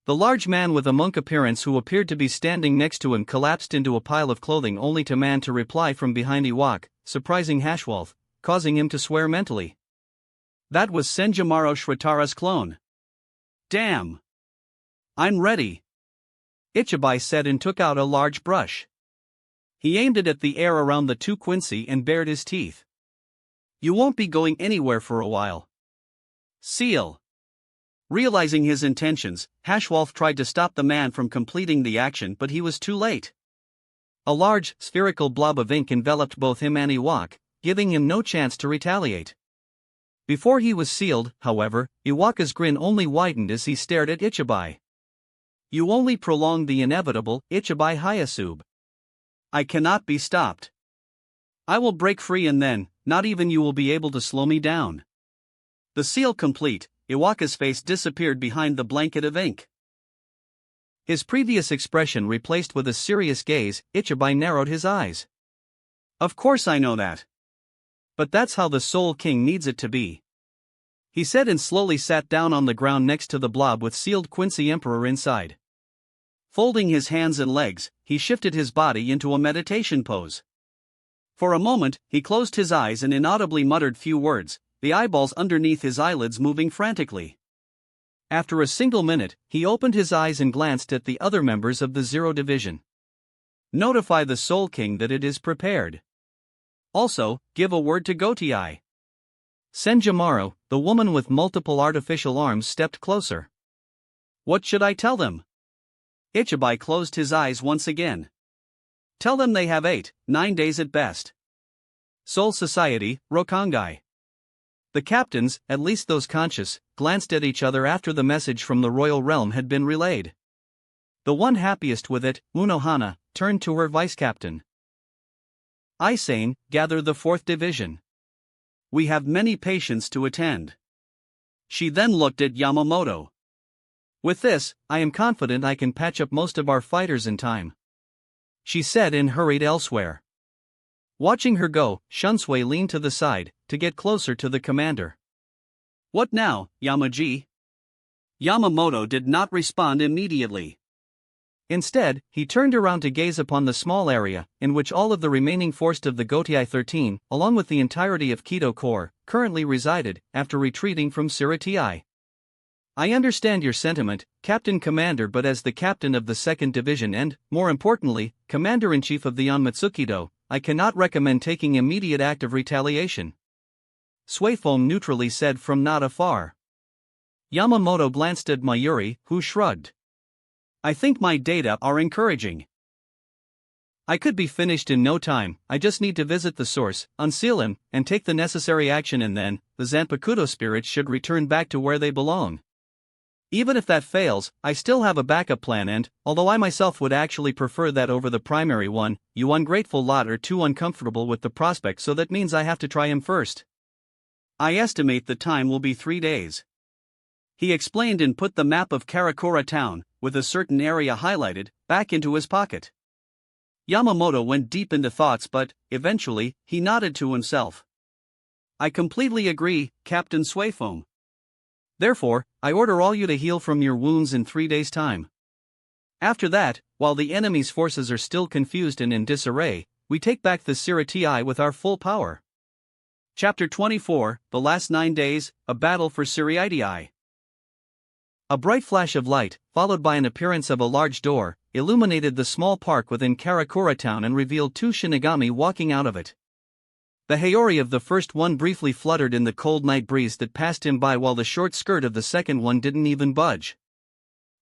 The large man with a monk appearance who appeared to be standing next to him collapsed into a pile of clothing only to man to reply from behind Iwak, surprising Hashwolf, causing him to swear mentally. That was Senjimaro Shritara's clone. Damn. I'm ready. Ichibai said and took out a large brush. He aimed it at the air around the 2 Quincy and bared his teeth. You won't be going anywhere for a while. Seal. Realizing his intentions, Hashwolf tried to stop the man from completing the action, but he was too late. A large, spherical blob of ink enveloped both him and Iwak, giving him no chance to retaliate. Before he was sealed, however, Iwaka's grin only widened as he stared at Ichibai. You only prolonged the inevitable, Ichibai Hayasube. I cannot be stopped. I will break free and then, not even you will be able to slow me down. The seal complete, Iwaka's face disappeared behind the blanket of ink. His previous expression replaced with a serious gaze, Ichibai narrowed his eyes. Of course I know that. But that's how the Soul King needs it to be. He said and slowly sat down on the ground next to the blob with sealed Quincy Emperor inside. Folding his hands and legs, he shifted his body into a meditation pose. For a moment, he closed his eyes and inaudibly muttered few words, the eyeballs underneath his eyelids moving frantically. After a single minute, he opened his eyes and glanced at the other members of the Zero Division. Notify the Soul King that it is prepared. Also, give a word to Gotiei. Senjimaro, the woman with multiple artificial arms, stepped closer. What should I tell them? Ichibai closed his eyes once again. Tell them they have 8-9 days at best. Soul Society, Rokangai. The captains, at least those conscious, glanced at each other after the message from the royal realm had been relayed. The one happiest with it, Unohana, turned to her vice-captain. Isane, gather the 4th Division. We have many patients to attend. She then looked at Yamamoto. With this, I am confident I can patch up most of our fighters in time. She said and hurried elsewhere. Watching her go, Shunsui leaned to the side, to get closer to the commander. What now, Yamaji? Yamamoto did not respond immediately. Instead, he turned around to gaze upon the small area, in which all of the remaining force of the Gotei 13, along with the entirety of Kido Corps, currently resided, after retreating from Siratii. I understand your sentiment, Captain Commander, but as the captain of the 2nd Division and, more importantly, Commander-in-Chief of the Onmatsukido, I cannot recommend taking immediate act of retaliation. Suifoam neutrally said from not afar. Yamamoto glanced at Mayuri, who shrugged. I think my data are encouraging. I could be finished in no time. I just need to visit the source, unseal him, and take the necessary action, and then, the Zanpakuto spirits should return back to where they belong. Even if that fails, I still have a backup plan, and, although I myself would actually prefer that over the primary one, you ungrateful lot are too uncomfortable with the prospect, so that means I have to try him first. I estimate the time will be 3 days. He explained and put the map of Karakura town, with a certain area highlighted, back into his pocket. Yamamoto went deep into thoughts, but, eventually, he nodded to himself. I completely agree, Captain Suifoam. Therefore, I order all you to heal from your wounds in 3 days' time. After that, while the enemy's forces are still confused and in disarray, we take back the Siratii with our full power. Chapter 24, The Last 9 Days, A Battle for Siratii. A bright flash of light, followed by an appearance of a large door, illuminated the small park within Karakura town and revealed 2 Shinigami walking out of it. The Haori of the first one briefly fluttered in the cold night breeze that passed him by, while the short skirt of the second one didn't even budge.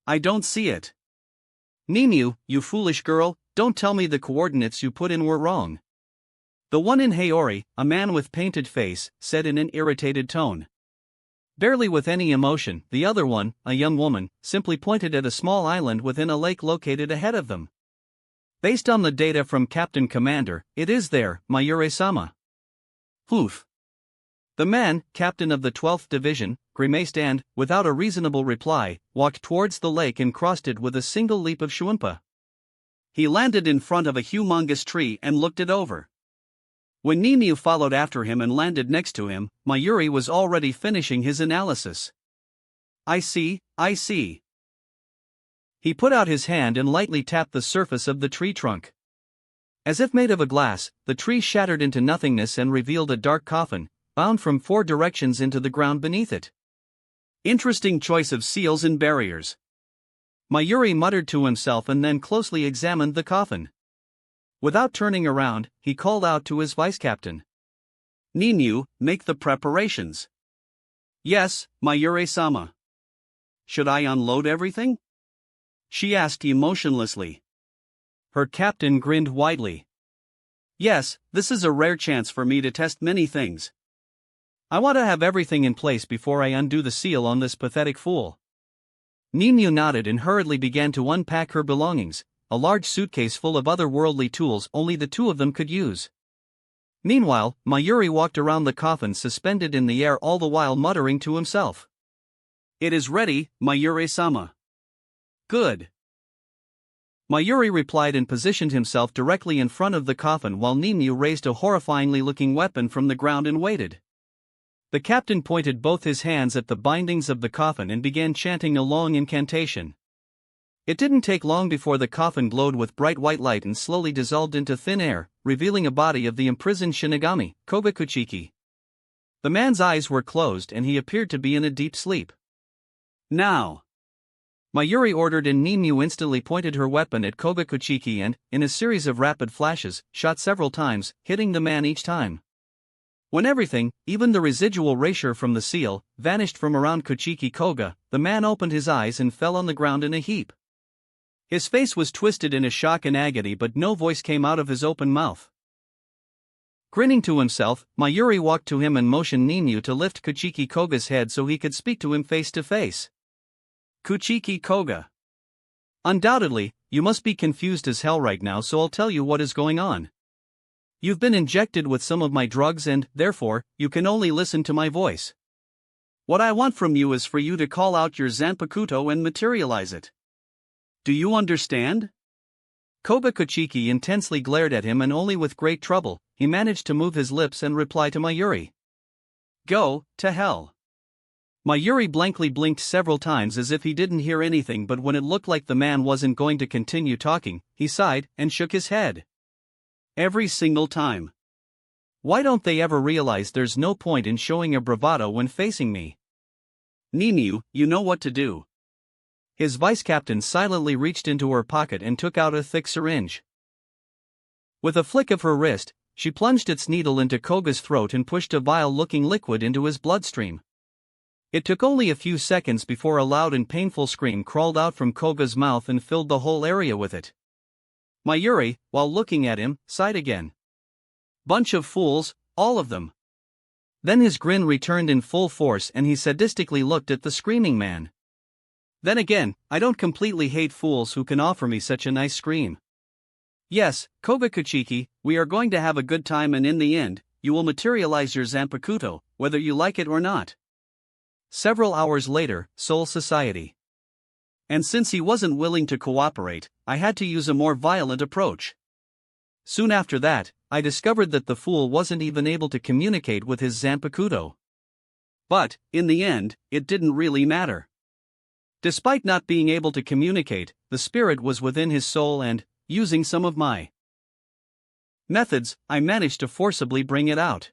I don't see it. Nimue, you foolish girl, don't tell me the coordinates you put in were wrong. The one in Haori, a man with painted face, said in an irritated tone. Barely with any emotion, the other one, a young woman, simply pointed at a small island within a lake located ahead of them. Based on the data from Captain Commander, it is there, Mayure-sama. Poof. The man, captain of the 12th Division, grimaced and, without a reasonable reply, walked towards the lake and crossed it with a single leap of Shuimpa. He landed in front of a humongous tree and looked it over. When Nimue followed after him and landed next to him, Mayuri was already finishing his analysis. I see. He put out his hand and lightly tapped the surface of the tree trunk. As if made of a glass, the tree shattered into nothingness and revealed a dark coffin, bound from 4 directions into the ground beneath it. Interesting choice of seals and barriers. Mayuri muttered to himself and then closely examined the coffin. Without turning around, he called out to his vice-captain. Nimue, make the preparations. Yes, Mayure-sama. Should I unload everything? She asked emotionlessly. Her captain grinned widely. Yes, this is a rare chance for me to test many things. I want to have everything in place before I undo the seal on this pathetic fool. Nimue nodded and hurriedly began to unpack her belongings, a large suitcase full of otherworldly tools only the 2 of them could use. Meanwhile, Mayuri walked around the coffin suspended in the air, all the while muttering to himself. It is ready, Mayure-sama. Good. Mayuri replied and positioned himself directly in front of the coffin while Nimue raised a horrifyingly looking weapon from the ground and waited. The captain pointed both his hands at the bindings of the coffin and began chanting a long incantation. It didn't take long before the coffin glowed with bright white light and slowly dissolved into thin air, revealing a body of the imprisoned Shinigami, Kogakuchiki. The man's eyes were closed and he appeared to be in a deep sleep. Now! Mayuri ordered, and Nimue instantly pointed her weapon at Kogakuchiki and, in a series of rapid flashes, shot several times, hitting the man each time. When everything, even the residual erasure from the seal, vanished from around Kuchiki Koga, the man opened his eyes and fell on the ground in a heap. His face was twisted in a shock and agony, but no voice came out of his open mouth. Grinning to himself, Mayuri walked to him and motioned Nimue to lift Kuchiki Koga's head so he could speak to him face to face. Kuchiki Koga. Undoubtedly, you must be confused as hell right now, so I'll tell you what is going on. You've been injected with some of my drugs and, therefore, you can only listen to my voice. What I want from you is for you to call out your Zanpakuto and materialize it. Do you understand? Kogakuchiki intensely glared at him, and only with great trouble, he managed to move his lips and reply to Mayuri. Go to hell. Mayuri blankly blinked several times as if he didn't hear anything, but when it looked like the man wasn't going to continue talking, he sighed and shook his head. Every single time. Why don't they ever realize there's no point in showing a bravado when facing me? Ninyu, you know what to do. His vice captain silently reached into her pocket and took out a thick syringe. With a flick of her wrist, she plunged its needle into Koga's throat and pushed a vile-looking liquid into his bloodstream. It took only a few seconds before a loud and painful scream crawled out from Koga's mouth and filled the whole area with it. Mayuri, while looking at him, sighed again. Bunch of fools, all of them. Then his grin returned in full force and he sadistically looked at the screaming man. Then again, I don't completely hate fools who can offer me such a nice scream. Yes, Koga Kuchiki, we are going to have a good time, and in the end, you will materialize your Zanpakuto, whether you like it or not. Several hours later, Seoul Society. And since he wasn't willing to cooperate, I had to use a more violent approach. Soon after that, I discovered that the fool wasn't even able to communicate with his Zanpakuto. But, in the end, it didn't really matter. Despite not being able to communicate, the spirit was within his soul and, using some of my methods, I managed to forcibly bring it out.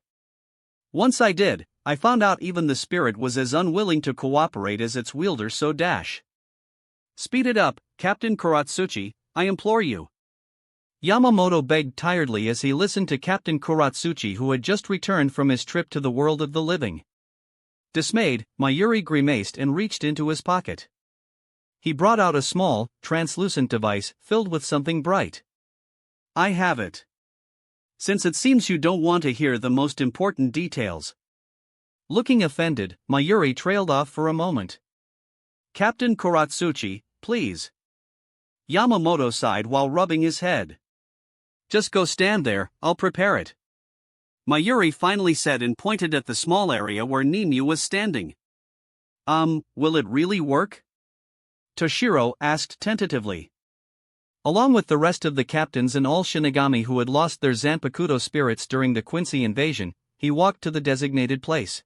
Once I did, I found out even the spirit was as unwilling to cooperate as its wielder, so dash. Speed it up, Captain Kuratsuchi, I implore you. Yamamoto begged tiredly as he listened to Captain Kuratsuchi, who had just returned from his trip to the world of the living. Dismayed, Mayuri grimaced and reached into his pocket. He brought out a small, translucent device filled with something bright. I have it. Since it seems you don't want to hear the most important details. Looking offended, Mayuri trailed off for a moment. Captain Kuratsuchi, please. Yamamoto sighed while rubbing his head. Just go stand there, I'll prepare it. Mayuri finally said and pointed at the small area where Ninyu was standing. Will it really work? Toshiro asked tentatively. Along with the rest of the captains and all Shinigami who had lost their Zanpakuto spirits during the Quincy invasion, he walked to the designated place.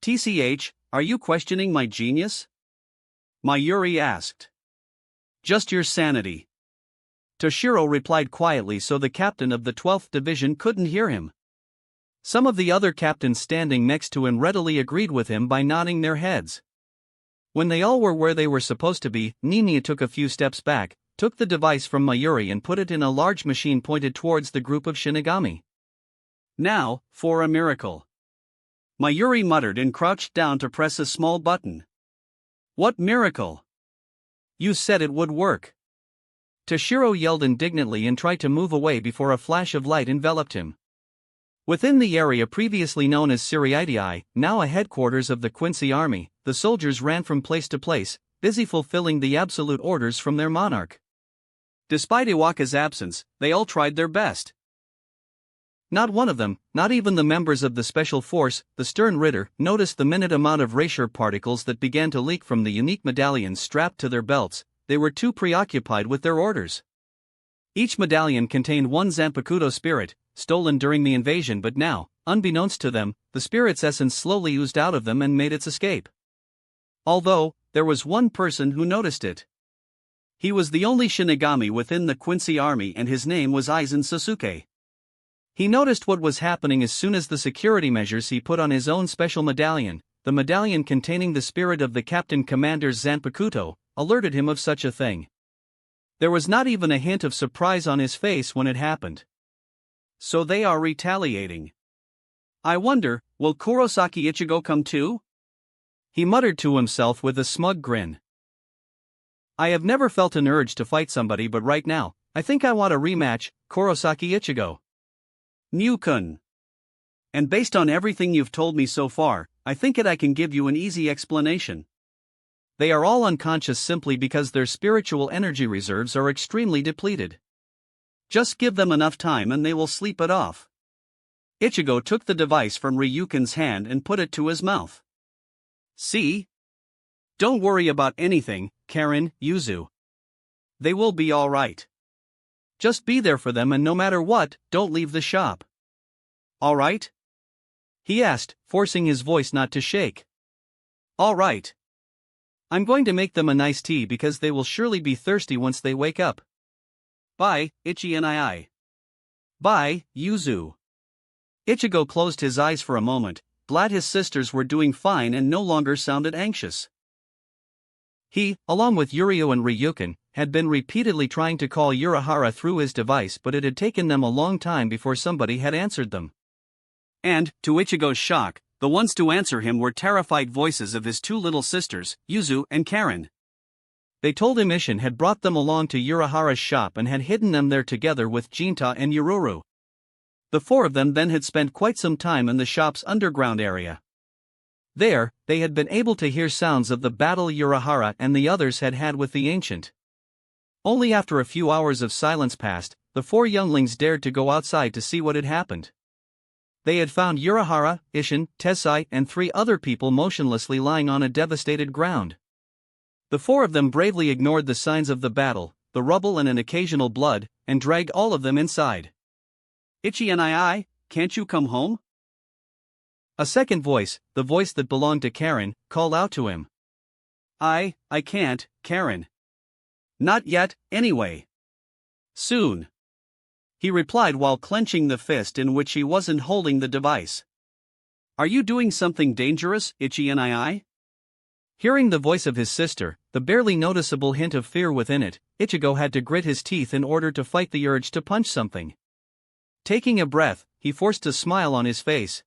TCH, are you questioning my genius? Mayuri asked. Just your sanity. Toshiro replied quietly so the captain of the 12th Division couldn't hear him. Some of the other captains standing next to him readily agreed with him by nodding their heads. When they all were where they were supposed to be, Ninyu took a few steps back, took the device from Mayuri and put it in a large machine pointed towards the group of Shinigami. Now, for a miracle. Mayuri muttered and crouched down to press a small button. What miracle? You said it would work. Toshiro yelled indignantly and tried to move away before a flash of light enveloped him. Within the area previously known as Siriidii, now a headquarters of the Quincy army, the soldiers ran from place to place, busy fulfilling the absolute orders from their monarch. Despite Iwaka's absence, they all tried their best. Not one of them, not even the members of the special force, the Stern Ritter, noticed the minute amount of Reisher particles that began to leak from the unique medallions strapped to their belts. They were too preoccupied with their orders. Each medallion contained one Zanpakuto spirit, stolen during the invasion, but now, unbeknownst to them, the spirit's essence slowly oozed out of them and made its escape. Although, there was one person who noticed it. He was the only Shinigami within the Quincy army and his name was Aizen Sasuke. He noticed what was happening as soon as the security measures he put on his own special medallion, the medallion containing the spirit of the Captain Commander's Zanpakuto, alerted him of such a thing. There was not even a hint of surprise on his face when it happened. So they are retaliating. I wonder, will Kurosaki Ichigo come too? He muttered to himself with a smug grin. I have never felt an urge to fight somebody, but right now, I think I want a rematch, Kurosaki Ichigo. New-kun. And based on everything you've told me so far, I think I can give you an easy explanation. They are all unconscious simply because their spiritual energy reserves are extremely depleted. Just give them enough time and they will sleep it off. Ichigo took the device from Ryuken's hand and put it to his mouth. See? Don't worry about anything, Karen, Yuzu. They will be alright. Just be there for them and no matter what, don't leave the shop. Alright? He asked, forcing his voice not to shake. All right. I'm going to make them a nice tea because they will surely be thirsty once they wake up. Bye, Ichi and I. Bye, Yuzu. Ichigo closed his eyes for a moment, glad his sisters were doing fine and no longer sounded anxious. He, along with Yuryu and Ryukin, had been repeatedly trying to call Urahara through his device, but it had taken them a long time before somebody had answered them. And, to Ichigo's shock, the ones to answer him were terrified voices of his two little sisters, Yuzu and Karen. They told him Ishin had brought them along to Urahara's shop and had hidden them there together with Jinta and Yururu. The four of them then had spent quite some time in the shop's underground area. There, they had been able to hear sounds of the battle Urahara and the others had had with the ancient. Only after a few hours of silence passed, the four younglings dared to go outside to see what had happened. They had found Urahara, Ishin, Tessai, and 3 other people motionlessly lying on a devastated ground. The 4 of them bravely ignored the signs of the battle, the rubble and an occasional blood, and dragged all of them inside. Ichi and I, can't you come home? A second voice, the voice that belonged to Karen, called out to him. I can't, Karen. Not yet, anyway. Soon. He replied while clenching the fist in which he wasn't holding the device. Are you doing something dangerous, Ichi and I? Hearing the voice of his sister, the barely noticeable hint of fear within it, Ichigo had to grit his teeth in order to fight the urge to punch something. Taking a breath, he forced a smile on his face.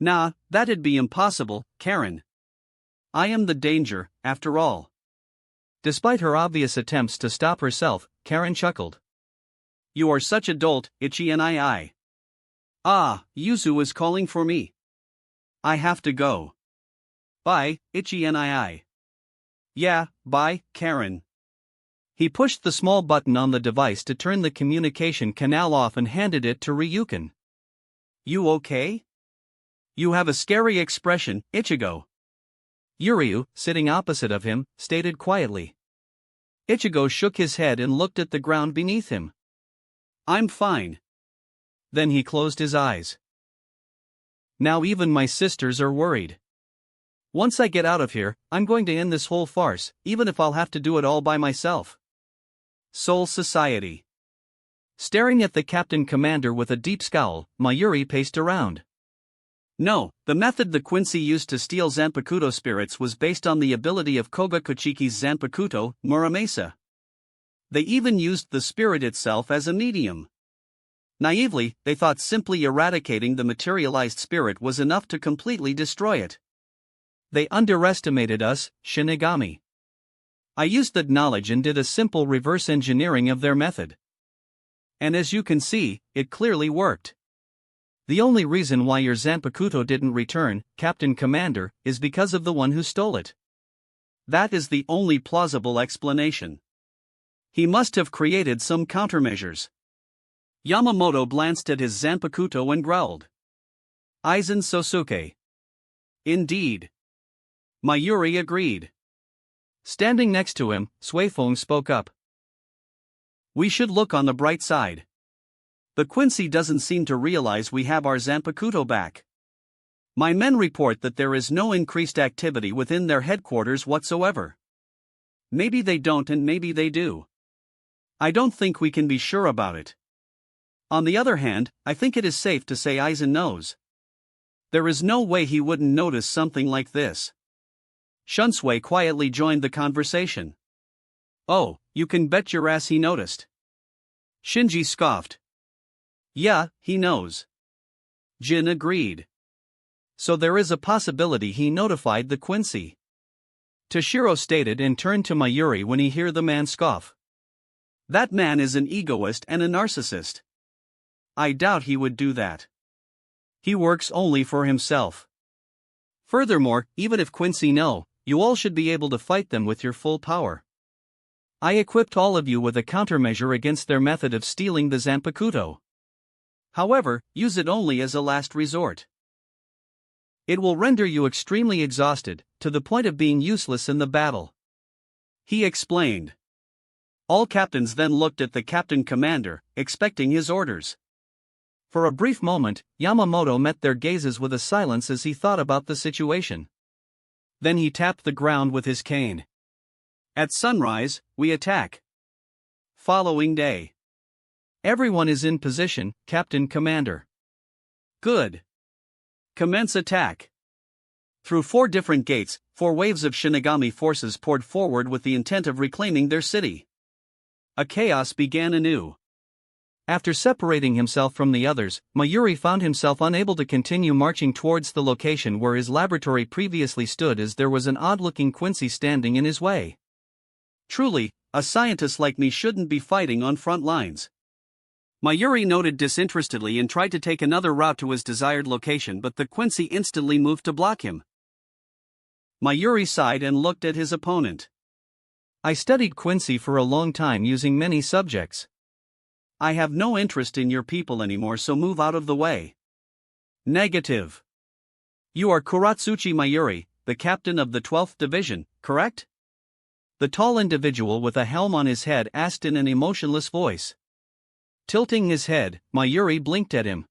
Nah, that'd be impossible, Karen. I am the danger, after all. Despite her obvious attempts to stop herself, Karen chuckled. You are such a dolt, Ichi and I. Ah, Yuzu is calling for me. I have to go. Bye, Ichi and I. Yeah, bye, Karen. He pushed the small button on the device to turn the communication canal off and handed it to Ryukin. You okay? You have a scary expression, Ichigo. Yuryu, sitting opposite of him, stated quietly. Ichigo shook his head and looked at the ground beneath him. I'm fine. Then he closed his eyes. Now even my sisters are worried. Once I get out of here, I'm going to end this whole farce, even if I'll have to do it all by myself. Soul Society. Staring at the Captain Commander with a deep scowl, Mayuri paced around. No, the method the Quincy used to steal Zanpakuto spirits was based on the ability of Koga Kochiki's Zanpakuto, Muramesa. They even used the spirit itself as a medium. Naively, they thought simply eradicating the materialized spirit was enough to completely destroy it. They underestimated us, Shinigami. I used that knowledge and did a simple reverse engineering of their method. And as you can see, it clearly worked. The only reason why your Zanpakuto didn't return, Captain Commander, is because of the one who stole it. That is the only plausible explanation. He must have created some countermeasures. Yamamoto glanced at his Zanpakuto and growled. Aizen Sosuke. Indeed. Mayuri agreed. Standing next to him, Suifeng spoke up. We should look on the bright side. The Quincy doesn't seem to realize we have our Zanpakuto back. My men report that there is no increased activity within their headquarters whatsoever. Maybe they don't and maybe they do. I don't think we can be sure about it. On the other hand, I think it is safe to say Aizen knows. There is no way he wouldn't notice something like this. Shunsui quietly joined the conversation. Oh, you can bet your ass he noticed. Shinji scoffed. Yeah, he knows. Jin agreed. So there is a possibility he notified the Quincy. Toshiro stated and turned to Mayuri when he heard the man scoff. That man is an egoist and a narcissist. I doubt he would do that. He works only for himself. Furthermore, even if Quincy know, you all should be able to fight them with your full power. I equipped all of you with a countermeasure against their method of stealing the Zanpakuto. However, use it only as a last resort. It will render you extremely exhausted, to the point of being useless in the battle. He explained. All captains then looked at the Captain Commander, expecting his orders. For a brief moment, Yamamoto met their gazes with a silence as he thought about the situation. Then he tapped the ground with his cane. At sunrise, we attack. Following day. Everyone is in position, Captain Commander. Good. Commence attack. Through 4 different gates, 4 waves of Shinigami forces poured forward with the intent of reclaiming their city. A chaos began anew. After separating himself from the others, Mayuri found himself unable to continue marching towards the location where his laboratory previously stood, as there was an odd-looking Quincy standing in his way. Truly, a scientist like me shouldn't be fighting on front lines. Mayuri noted disinterestedly and tried to take another route to his desired location, but the Quincy instantly moved to block him. Mayuri sighed and looked at his opponent. I studied Quincy for a long time using many subjects. I have no interest in your people anymore, so move out of the way. Negative. You are Kuratsuchi Mayuri, the captain of the 12th Division, correct? The tall individual with a helm on his head asked in an emotionless voice. Tilting his head, Mayuri blinked at him.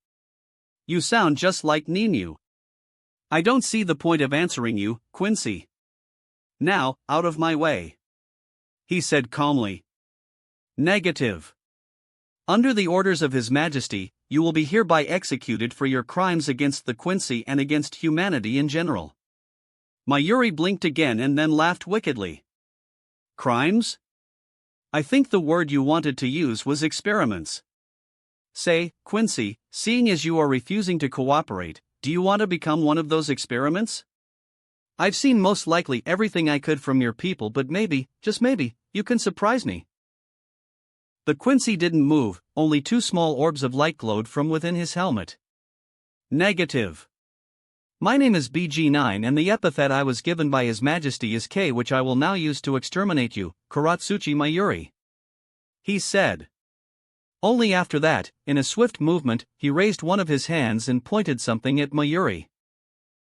You sound just like Ninyu. I don't see the point of answering you, Quincy. Now, out of my way, he said calmly. Negative. Under the orders of His Majesty, you will be hereby executed for your crimes against the Quincy and against humanity in general. Mayuri blinked again and then laughed wickedly. Crimes? I think the word you wanted to use was experiments. Say, Quincy, seeing as you are refusing to cooperate, do you want to become one of those experiments? I've seen most likely everything I could from your people, but maybe, just maybe, you can surprise me. The Quincy didn't move, only 2 small orbs of light glowed from within his helmet. Negative. My name is BG9 and the epithet I was given by His Majesty is K, which I will now use to exterminate you, Kuratsuchi Mayuri, he said. Only after that, in a swift movement, he raised one of his hands and pointed something at Mayuri.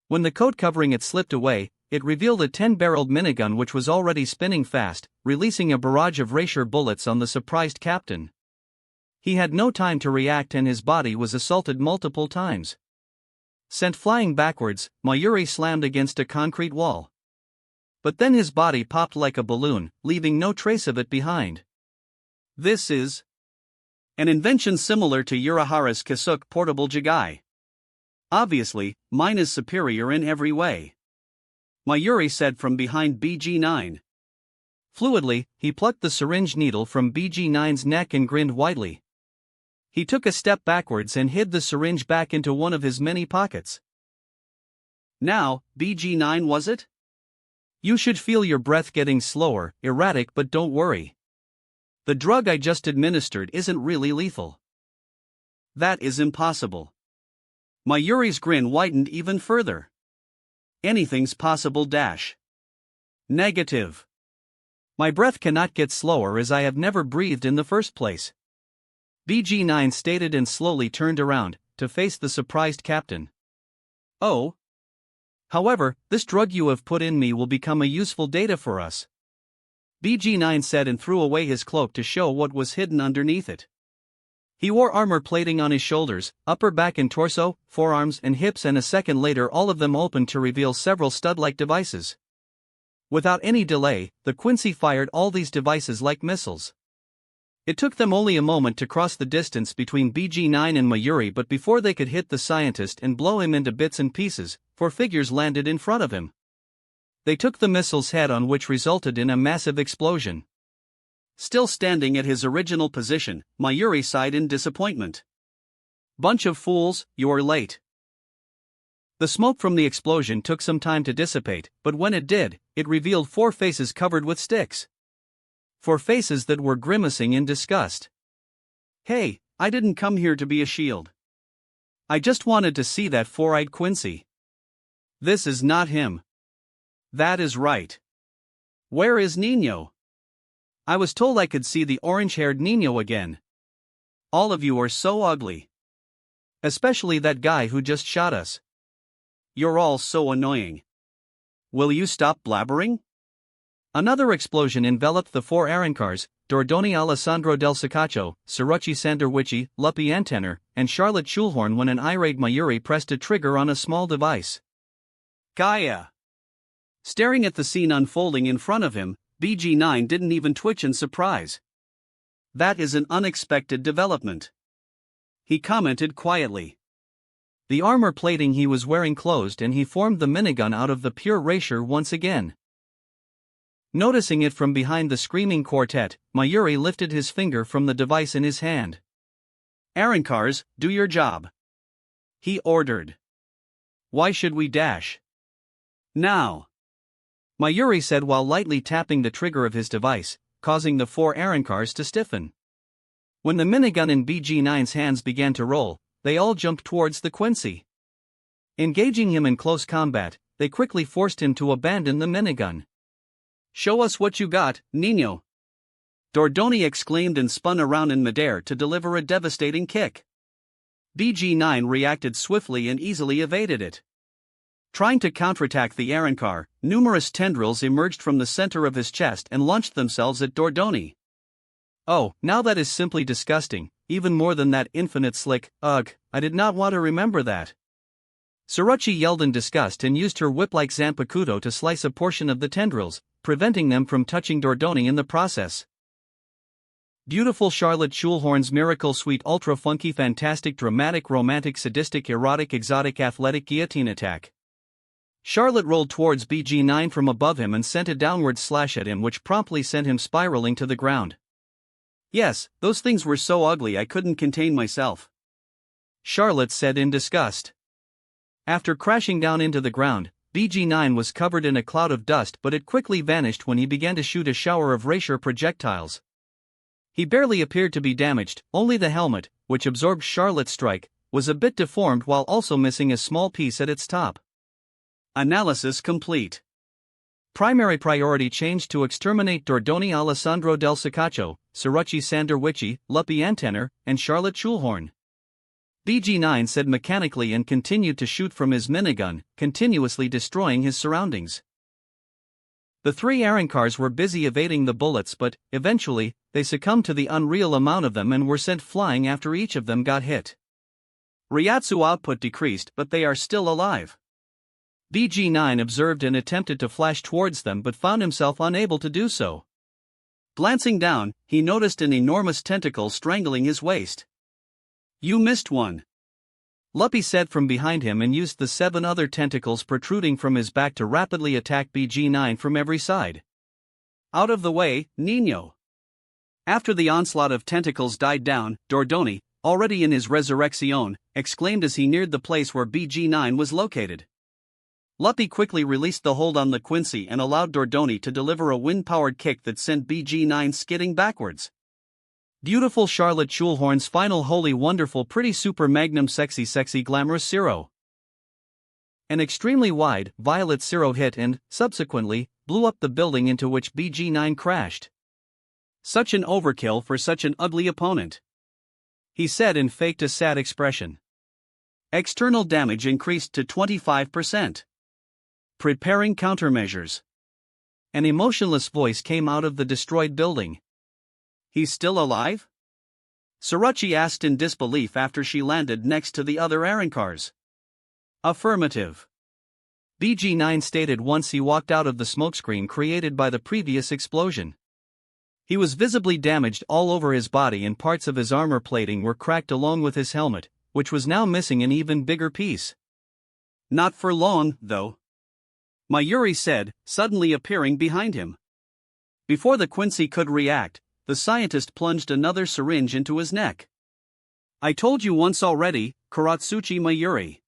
When the coat covering it slipped away, it revealed a 10-barreled minigun which was already spinning fast, releasing a barrage of Rapier bullets on the surprised captain. He had no time to react and his body was assaulted multiple times. Sent flying backwards, Mayuri slammed against a concrete wall. But then his body popped like a balloon, leaving no trace of it behind. This is an invention similar to Urahara's Kasuke portable Jigai. Obviously, mine is superior in every way, Mayuri said from behind BG9. Fluidly, he plucked the syringe needle from BG9's neck and grinned widely. He took a step backwards and hid the syringe back into one of his many pockets. Now, BG9, was it? You should feel your breath getting slower, erratic, but don't worry. The drug I just administered isn't really lethal. That is impossible. Mayuri's grin widened even further. Anything's possible dash. Negative. My breath cannot get slower as I have never breathed in the first place, BG9 stated and slowly turned around, to face the surprised captain. Oh? However, this drug you have put in me will become a useful data for us, BG9 said and threw away his cloak to show what was hidden underneath it. He wore armor plating on his shoulders, upper back and torso, forearms and hips, and a second later all of them opened to reveal several stud-like devices. Without any delay, the Quincy fired all these devices like missiles. It took them only a moment to cross the distance between BG9 and Mayuri, but before they could hit the scientist and blow him into bits and pieces, 4 figures landed in front of him. They took the missile's head on, which resulted in a massive explosion. Still standing at his original position, Mayuri sighed in disappointment. Bunch of fools, you're late. The smoke from the explosion took some time to dissipate, but when it did, it revealed 4 faces covered with sticks. 4 faces that were grimacing in disgust. Hey, I didn't come here to be a shield. I just wanted to see that 4-eyed Quincy. This is not him. That is right. Where is Nino? I was told I could see the orange-haired Nino again. All of you are so ugly. Especially that guy who just shot us. You're all so annoying. Will you stop blabbering? Another explosion enveloped the 4 Arancars, Dordoni Alessandro del Sicaccio, Sirocci Sanderwici, Luppy Antenor, and Charlotte Schulhorn when an irate Mayuri pressed a trigger on a small device. Gaia! Staring at the scene unfolding in front of him, BG9 didn't even twitch in surprise. That is an unexpected development, he commented quietly. The armor plating he was wearing closed and he formed the minigun out of the pure erasure once again. Noticing it from behind the screaming quartet, Mayuri lifted his finger from the device in his hand. Arankars, do your job, he ordered. Why should we dash? Now, Mayuri said while lightly tapping the trigger of his device, causing the 4 Arankars to stiffen. When the minigun in BG9's hands began to roll, they all jumped towards the Quincy. Engaging him in close combat, they quickly forced him to abandon the minigun. Show us what you got, Nino, Dordoni exclaimed and spun around in midair to deliver a devastating kick. BG9 reacted swiftly and easily evaded it. Trying to counterattack the Arankar, numerous tendrils emerged from the center of his chest and launched themselves at Dordoni. Oh, now that is simply disgusting, even more than that infinite slick, ugh, I did not want to remember that. Surachi yelled in disgust and used her whip-like Zanpakuto to slice a portion of the tendrils, preventing them from touching Dordoni in the process. Beautiful Charlotte Schulhorn's miracle sweet ultra funky fantastic dramatic romantic sadistic erotic exotic athletic guillotine attack. Charlotte rolled towards BG9 from above him and sent a downward slash at him which promptly sent him spiraling to the ground. Yes, those things were so ugly I couldn't contain myself, Charlotte said in disgust. After crashing down into the ground, BG9 was covered in a cloud of dust but it quickly vanished when he began to shoot a shower of erasure projectiles. He barely appeared to be damaged, only the helmet, which absorbed Charlotte's strike, was a bit deformed while also missing a small piece at its top. Analysis complete. Primary priority changed to exterminate Dordoni Alessandro del Sicaccio, Surachi Sanderwichi, Luppy Antenor, and Charlotte Schulhorn. BG9 said mechanically and continued to shoot from his minigun, continuously destroying his surroundings. The 3 Arankars were busy evading the bullets but, eventually, they succumbed to the unreal amount of them and were sent flying after each of them got hit. Ryatsu output decreased but they are still alive, BG9 observed and attempted to flash towards them but found himself unable to do so. Glancing down, he noticed an enormous tentacle strangling his waist. You missed one, Luppy said from behind him and used the 7 other tentacles protruding from his back to rapidly attack BG9 from every side. Out of the way, Nino. After the onslaught of tentacles died down, Dordoni, already in his resurrection, exclaimed as he neared the place where BG9 was located. Luppy quickly released the hold on the Quincy and allowed Dordoni to deliver a wind-powered kick that sent BG9 skidding backwards. Beautiful Charlotte Schulhorn's final holy wonderful pretty super magnum sexy glamorous Zero. An extremely wide, violet Zero hit and, subsequently, blew up the building into which BG9 crashed. Such an overkill for such an ugly opponent, he said and faked a sad expression. External damage increased to 25%. Preparing countermeasures. An emotionless voice came out of the destroyed building. He's still alive? Surachi asked in disbelief after she landed next to the other Arankars. Affirmative, BG9 stated once he walked out of the smokescreen created by the previous explosion. He was visibly damaged all over his body and parts of his armor plating were cracked along with his helmet, which was now missing an even bigger piece. Not for long, though, Mayuri said, suddenly appearing behind him. Before the Quincy could react, the scientist plunged another syringe into his neck. I told you once already, Kuratsuchi Mayuri.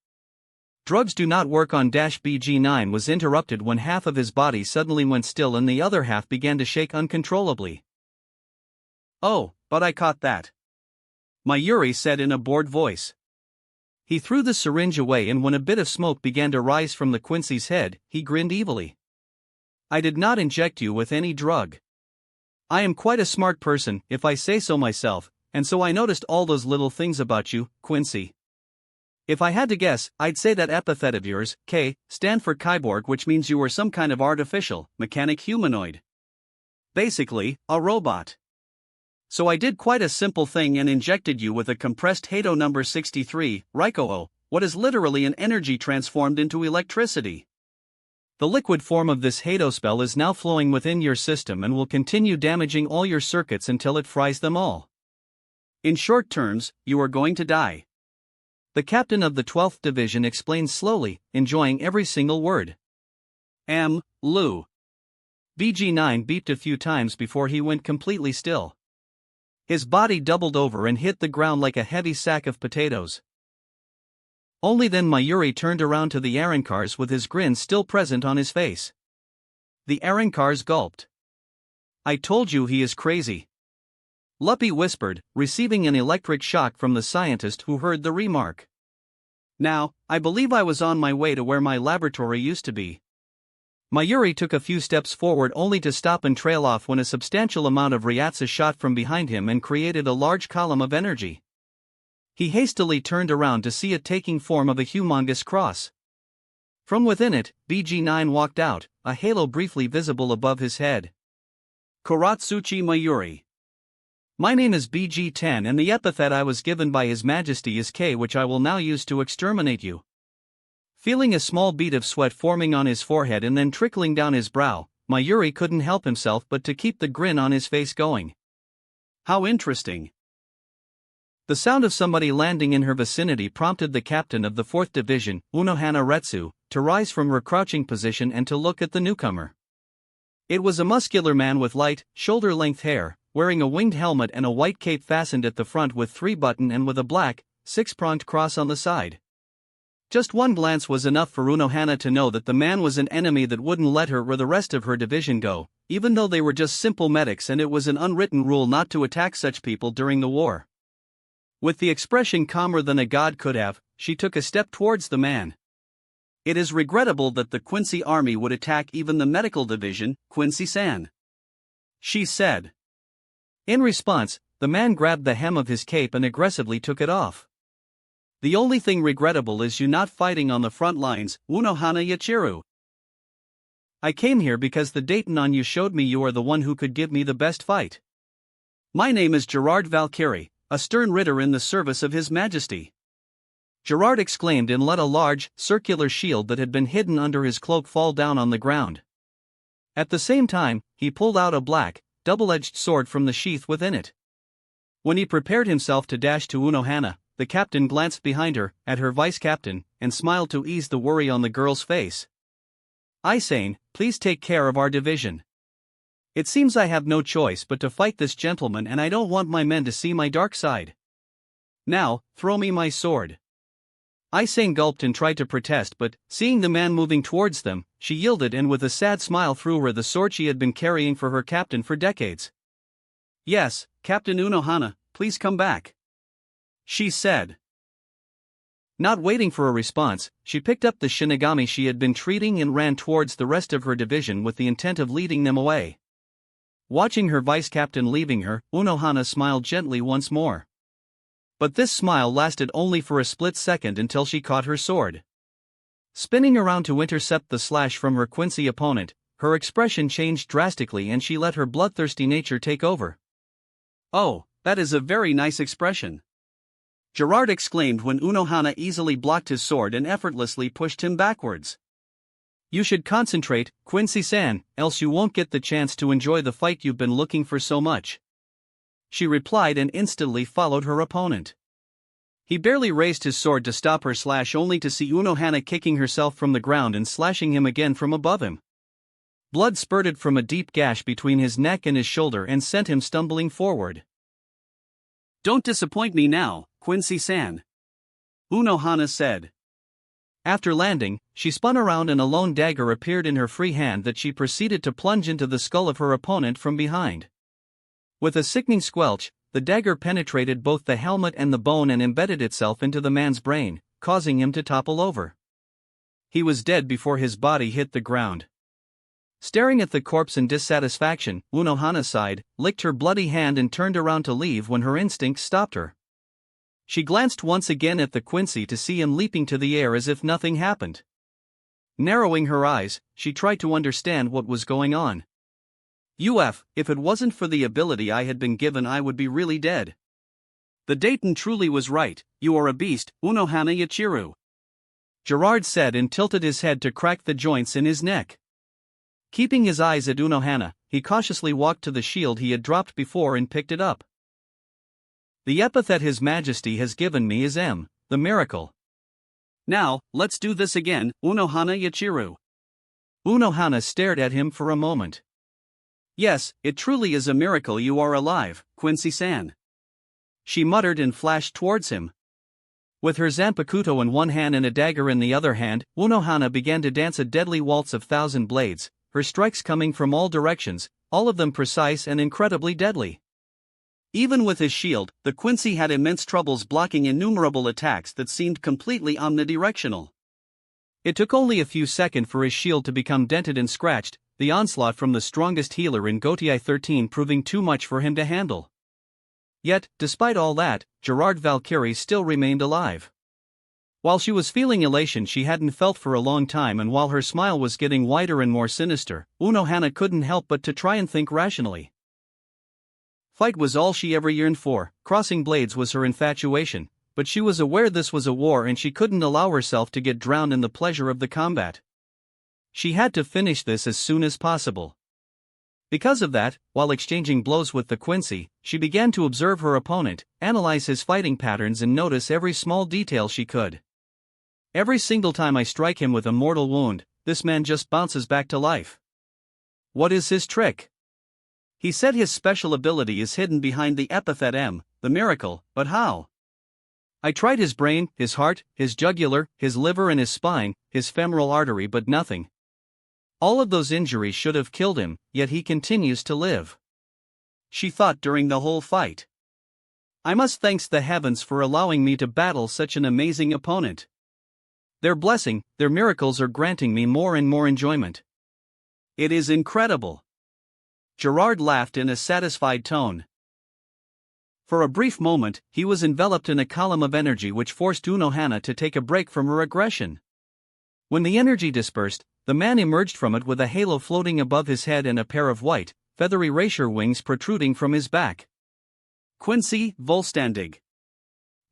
Drugs do not work on BG9 was interrupted when half of his body suddenly went still and the other half began to shake uncontrollably. Oh, but I caught that, Mayuri said in a bored voice. He threw the syringe away and when a bit of smoke began to rise from the Quincy's head, he grinned evilly. I did not inject you with any drug. I am quite a smart person, if I say so myself, and so I noticed all those little things about you, Quincy. If I had to guess, I'd say that epithet of yours, K, stand for kyborg, which means you were some kind of artificial, mechanic humanoid. Basically, a robot. So I did quite a simple thing and injected you with a compressed Hato number 63, Raikoo, what is literally an energy transformed into electricity. The liquid form of this Hado spell is now flowing within your system and will continue damaging all your circuits until it fries them all. In short terms, you are going to die. The captain of the 12th Division explains slowly, enjoying every single word. Lou. BG9 beeped a few times before he went completely still. His body doubled over and hit the ground like a heavy sack of potatoes. Only then Mayuri turned around to the Arankars with his grin still present on his face. The Arankars gulped. "I told you he is crazy," Luppy whispered, receiving an electric shock from the scientist who heard the remark. "Now, I believe I was on my way to where my laboratory used to be." Mayuri took a few steps forward only to stop and trail off when a substantial amount of Ryatsu shot from behind him and created a large column of energy. He hastily turned around to see it taking form of a humongous cross. From within it, BG9 walked out, a halo briefly visible above his head. Kuratsuchi Mayuri. My name is BG10 and the epithet I was given by His Majesty is K, which I will now use to exterminate you. Feeling a small bead of sweat forming on his forehead and then trickling down his brow, Mayuri couldn't help himself but to keep the grin on his face going. How interesting. The sound of somebody landing in her vicinity prompted the captain of the 4th Division, Unohana Retsu, to rise from her crouching position and to look at the newcomer. It was a muscular man with light, shoulder-length hair, wearing a winged helmet and a white cape fastened at the front with 3-button and with a black, 6-pronged cross on the side. Just one glance was enough for Unohana to know that the man was an enemy that wouldn't let her or the rest of her division go, even though they were just simple medics and it was an unwritten rule not to attack such people during the war. With the expression calmer than a god could have, she took a step towards the man. "It is regrettable that the Quincy army would attack even the medical division, Quincy-san," she said. In response, the man grabbed the hem of his cape and aggressively took it off. "The only thing regrettable is you not fighting on the front lines, Unohana Yachiru. I came here because the Dayton on you showed me you are the one who could give me the best fight. My name is Gerard Valkyrie, a stern ritter in the service of His Majesty," Gerard exclaimed and let a large, circular shield that had been hidden under his cloak fall down on the ground. At the same time, he pulled out a black, double-edged sword from the sheath within it. When he prepared himself to dash to Unohana, the captain glanced behind her, at her vice-captain, and smiled to ease the worry on the girl's face. "Isane, please take care of our division. It seems I have no choice but to fight this gentleman and I don't want my men to see my dark side. Now, throw me my sword." Isane gulped and tried to protest but, seeing the man moving towards them, she yielded and with a sad smile threw her the sword she had been carrying for her captain for decades. "Yes, Captain Unohana, please come back," she said. Not waiting for a response, she picked up the Shinigami she had been treating and ran towards the rest of her division with the intent of leading them away. Watching her vice-captain leaving her, Unohana smiled gently once more. But this smile lasted only for a split second until she caught her sword. Spinning around to intercept the slash from her Quincy opponent, her expression changed drastically and she let her bloodthirsty nature take over. "Oh, that is a very nice expression," Gerard exclaimed when Unohana easily blocked his sword and effortlessly pushed him backwards. "You should concentrate, Quincy-san, else you won't get the chance to enjoy the fight you've been looking for so much," she replied and instantly followed her opponent. He barely raised his sword to stop her slash only to see Unohana kicking herself from the ground and slashing him again from above him. Blood spurted from a deep gash between his neck and his shoulder and sent him stumbling forward. "Don't disappoint me now, Quincy-san," Unohana said. After landing, she spun around and a lone dagger appeared in her free hand that she proceeded to plunge into the skull of her opponent from behind. With a sickening squelch, the dagger penetrated both the helmet and the bone and embedded itself into the man's brain, causing him to topple over. He was dead before his body hit the ground. Staring at the corpse in dissatisfaction, Unohana sighed, licked her bloody hand and turned around to leave when her instinct stopped her. She glanced once again at the Quincy to see him leaping to the air as if nothing happened. Narrowing her eyes, she tried to understand what was going on. If it wasn't for the ability I had been given I would be really dead. The Dayton truly was right, you are a beast, Unohana Yachiru," Gerard said and tilted his head to crack the joints in his neck. Keeping his eyes at Unohana, he cautiously walked to the shield he had dropped before and picked it up. The epithet His Majesty has given me is the miracle. Now, let's do this again, Unohana Yachiru. Unohana stared at him for a moment. Yes, it truly is a miracle you are alive, Quincy-san. She muttered and flashed towards him. With her Zanpakuto in one hand and a dagger in the other hand, Unohana began to dance a deadly waltz of 1,000 blades, her strikes coming from all directions, all of them precise and incredibly deadly. Even with his shield, the Quincy had immense troubles blocking innumerable attacks that seemed completely omnidirectional. It took only a few seconds for his shield to become dented and scratched, the onslaught from the strongest healer in Gotai 13 proving too much for him to handle. Yet, despite all that, Gerard Valkyrie still remained alive. While she was feeling elation she hadn't felt for a long time, and while her smile was getting wider and more sinister, Unohana couldn't help but to try and think rationally. Fight was all she ever yearned for, crossing blades was her infatuation, but she was aware this was a war and she couldn't allow herself to get drowned in the pleasure of the combat. She had to finish this as soon as possible. Because of that, while exchanging blows with the Quincy, she began to observe her opponent, analyze his fighting patterns and notice every small detail she could. Every single time I strike him with a mortal wound, this man just bounces back to life. What is his trick? He said his special ability is hidden behind the epithet the miracle, but how? I tried his brain, his heart, his jugular, his liver and his spine, his femoral artery, but nothing. All of those injuries should have killed him, yet he continues to live. She thought during the whole fight. I must thank the heavens for allowing me to battle such an amazing opponent. Their blessing, their miracles are granting me more and more enjoyment. It is incredible. Gerard laughed in a satisfied tone. For a brief moment, he was enveloped in a column of energy which forced Unohana to take a break from her aggression. When the energy dispersed, the man emerged from it with a halo floating above his head and a pair of white, feathery racer wings protruding from his back. Quincy Volstandig.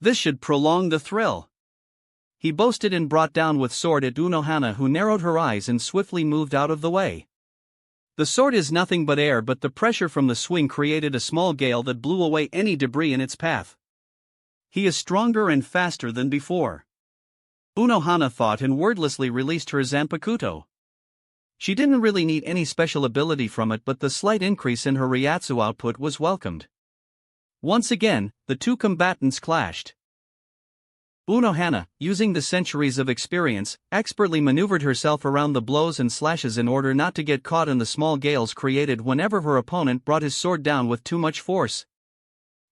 This should prolong the thrill. He boasted and brought down with sword at Unohana, who narrowed her eyes and swiftly moved out of the way. The sword is nothing but air, but the pressure from the swing created a small gale that blew away any debris in its path. He is stronger and faster than before. Unohana thought and wordlessly released her Zanpakuto. She didn't really need any special ability from it, but the slight increase in her Ryatsu output was welcomed. Once again, the two combatants clashed. Unohana, using the centuries of experience, expertly maneuvered herself around the blows and slashes in order not to get caught in the small gales created whenever her opponent brought his sword down with too much force.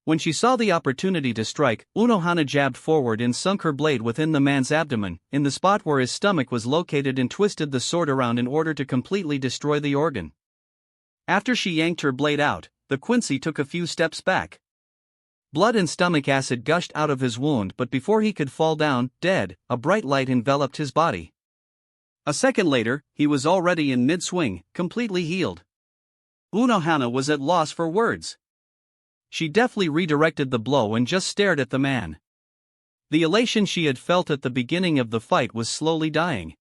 When she saw the opportunity to strike, Unohana jabbed forward and sunk her blade within the man's abdomen, in the spot where his stomach was located, and twisted the sword around in order to completely destroy the organ. After she yanked her blade out, the Quincy took a few steps back. Blood and stomach acid gushed out of his wound, but before he could fall down, dead, a bright light enveloped his body. A second later, he was already in mid-swing, completely healed. Unohana was at loss for words. She deftly redirected the blow and just stared at the man. The elation she had felt at the beginning of the fight was slowly dying.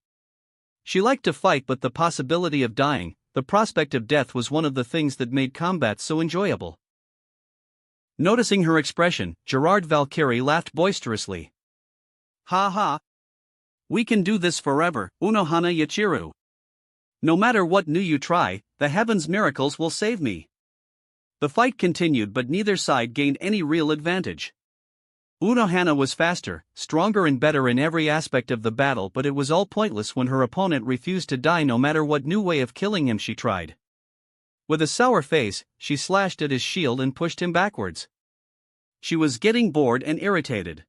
She liked to fight, but the possibility of dying, the prospect of death, was one of the things that made combat so enjoyable. Noticing her expression, Gerard Valkyrie laughed boisterously. Ha ha! We can do this forever, Unohana Yachiru. No matter what new you try, the heavens' miracles will save me. The fight continued, but neither side gained any real advantage. Unohana was faster, stronger and better in every aspect of the battle, but it was all pointless when her opponent refused to die no matter what new way of killing him she tried. With a sour face, she slashed at his shield and pushed him backwards. She was getting bored and irritated.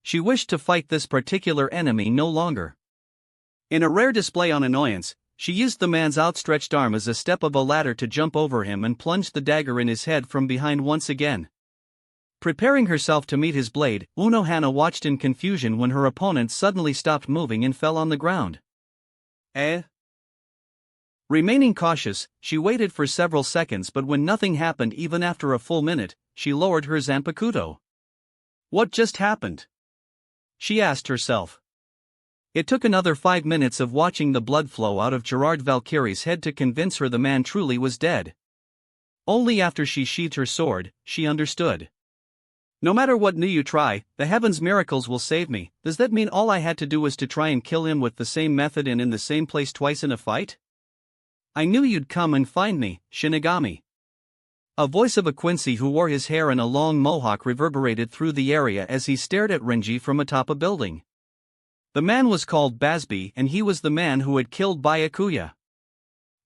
She wished to fight this particular enemy no longer. In a rare display on annoyance, she used the man's outstretched arm as a step of a ladder to jump over him and plunged the dagger in his head from behind once again. Preparing herself to meet his blade, Unohana watched in confusion when her opponent suddenly stopped moving and fell on the ground. Remaining cautious, she waited for several seconds, but when nothing happened even after a full minute, she lowered her Zanpakuto. What just happened? She asked herself. It took another 5 minutes of watching the blood flow out of Gerard Valkyrie's head to convince her the man truly was dead. Only after she sheathed her sword, she understood. No matter what new you try, the heaven's miracles will save me. Does that mean all I had to do was to try and kill him with the same method and in the same place twice in a fight? I knew you'd come and find me, Shinigami. A voice of a Quincy who wore his hair in a long mohawk reverberated through the area as he stared at Renji from atop a building. The man was called Basby and he was the man who had killed Byakuya.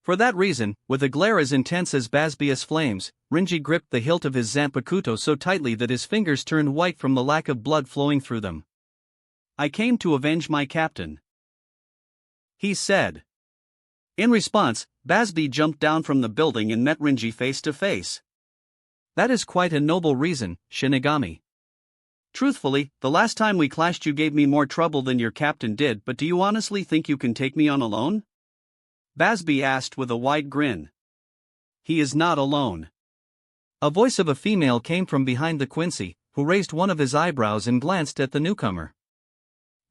For that reason, with a glare as intense as Basby's flames, Renji gripped the hilt of his Zanpakuto so tightly that his fingers turned white from the lack of blood flowing through them. I came to avenge my captain, he said. In response, Basby jumped down from the building and met Renji face to face. That is quite a noble reason, Shinigami. Truthfully, the last time we clashed you gave me more trouble than your captain did, but do you honestly think you can take me on alone? Basby asked with a wide grin. He is not alone. A voice of a female came from behind the Quincy, who raised one of his eyebrows and glanced at the newcomer.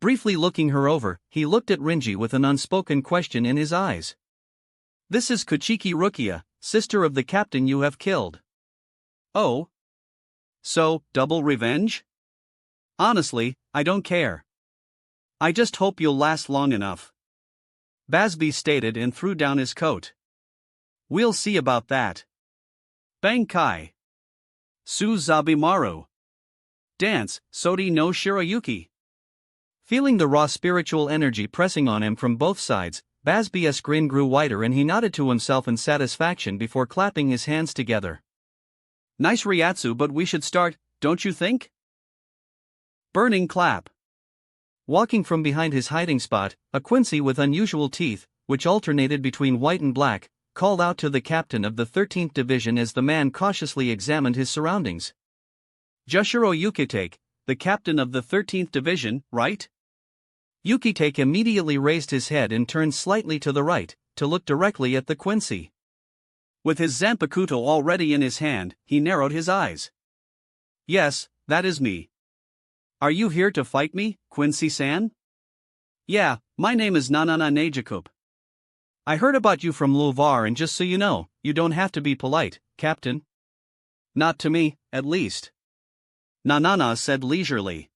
Briefly looking her over, he looked at Renji with an unspoken question in his eyes. This is Kuchiki Rukia, sister of the captain you have killed. Oh? So, double revenge? Honestly, I don't care. I just hope you'll last long enough, Basby stated and threw down his coat. We'll see about that. Bankai. Suzabimaru. Dance, Sodi no Shirayuki. Feeling the raw spiritual energy pressing on him from both sides, Basby's grin grew wider and he nodded to himself in satisfaction before clapping his hands together. Nice Ryatsu, but we should start, don't you think? Burning clap. Walking from behind his hiding spot, a Quincy with unusual teeth, which alternated between white and black, called out to the captain of the 13th Division as the man cautiously examined his surroundings. Jushiro Yukitake, the captain of the 13th Division, right? Yukitake immediately raised his head and turned slightly to the right, to look directly at the Quincy. With his Zanpakuto already in his hand, he narrowed his eyes. Yes, that is me. Are you here to fight me, Quincy-san? Yeah, my name is Nanana Nejakup. I heard about you from Luvar and just so you know, you don't have to be polite, Captain. Not to me, at least. Nanana said leisurely.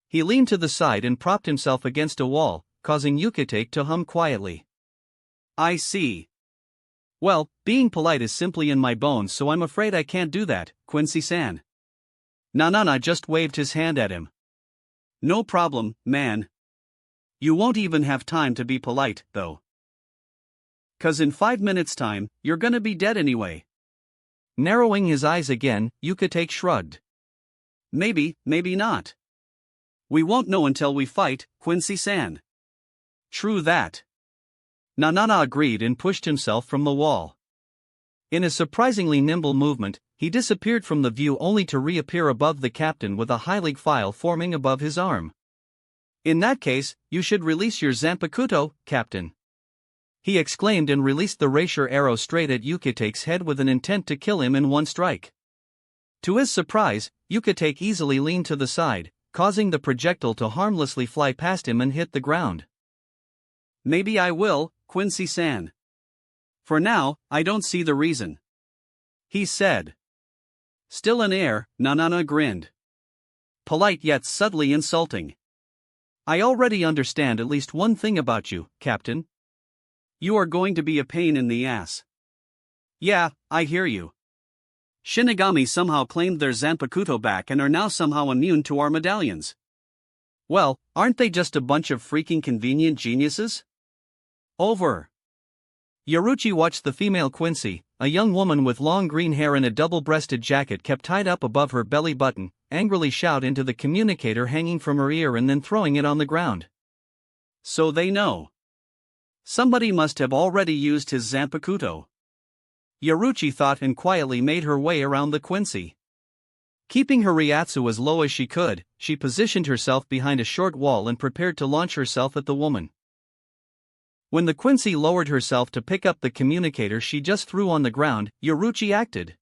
He leaned to the side and propped himself against a wall, causing Yukitake to hum quietly. I see. Well, being polite is simply in my bones, so I'm afraid I can't do that, Quincy-san. Nanana just waved his hand at him. No problem, man. You won't even have time to be polite, though. 'Cause in 5 minutes' time, you're gonna be dead anyway. Narrowing his eyes again, Yukitake shrugged. Maybe, maybe not. We won't know until we fight, Quincy-san. True that. Nanana agreed and pushed himself from the wall. In a surprisingly nimble movement, he disappeared from the view only to reappear above the captain with a high-league file forming above his arm. In that case, you should release your Zanpakuto, Captain. He exclaimed and released the rapier arrow straight at Yukitake's head with an intent to kill him in one strike. To his surprise, Yukitake easily leaned to the side, causing the projectile to harmlessly fly past him and hit the ground. Maybe I will, Quincy-san. For now, I don't see the reason, he said. Still in air, Nanana grinned. Polite yet subtly insulting. I already understand at least one thing about you, Captain. You are going to be a pain in the ass. Yeah, I hear you. Shinigami somehow claimed their Zanpakuto back and are now somehow immune to our medallions. Well, aren't they just a bunch of freaking convenient geniuses? Over. Yaruchi watched the female Quincy, a young woman with long green hair and a double-breasted jacket kept tied up above her belly button, angrily shout into the communicator hanging from her ear and then throwing it on the ground. So they know. Somebody must have already used his Zanpakuto. Yaruchi thought and quietly made her way around the Quincy. Keeping her Ryatsu as low as she could, she positioned herself behind a short wall and prepared to launch herself at the woman. When the Quincy lowered herself to pick up the communicator she just threw on the ground, Yaruchi acted.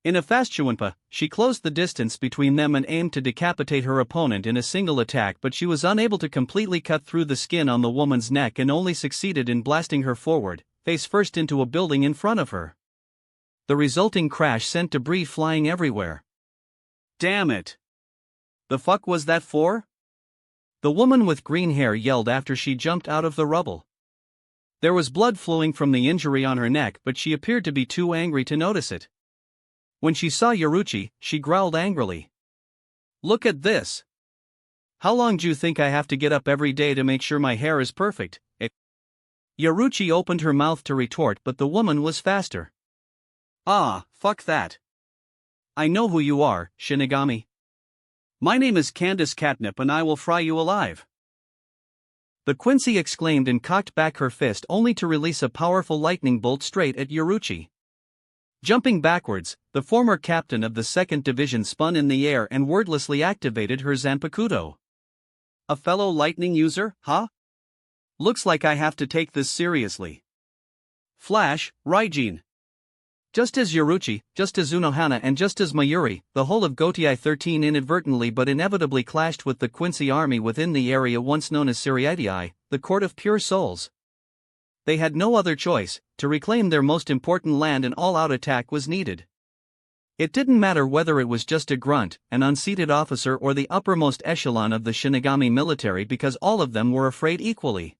In a fast Chuanpa, she closed the distance between them and aimed to decapitate her opponent in a single attack, but she was unable to completely cut through the skin on the woman's neck and only succeeded in blasting her forward, face first into a building in front of her. The resulting crash sent debris flying everywhere. Damn it! The fuck was that for? The woman with green hair yelled after she jumped out of the rubble. There was blood flowing from the injury on her neck, but she appeared to be too angry to notice it. When she saw Yoruchi, she growled angrily. "Look at this! How long do you think I have to get up every day to make sure my hair is perfect?" Yoruchi opened her mouth to retort, but the woman was faster. "Ah, fuck that. I know who you are, Shinigami. My name is Candace Catnip and I will fry you alive." The Quincy exclaimed and cocked back her fist only to release a powerful lightning bolt straight at Yoruchi. Jumping backwards, the former captain of the 2nd Division spun in the air and wordlessly activated her Zanpakuto. A fellow lightning user, huh? Looks like I have to take this seriously. Flash, Raijin. Just as Yoruchi, just as Unohana and just as Mayuri, the whole of Gotei 13 inadvertently but inevitably clashed with the Quincy army within the area once known as Siriatii, the Court of Pure Souls. They had no other choice. To reclaim their most important land, an all-out attack was needed. It didn't matter whether it was just a grunt, an unseated officer or the uppermost echelon of the Shinigami military, because all of them were afraid equally.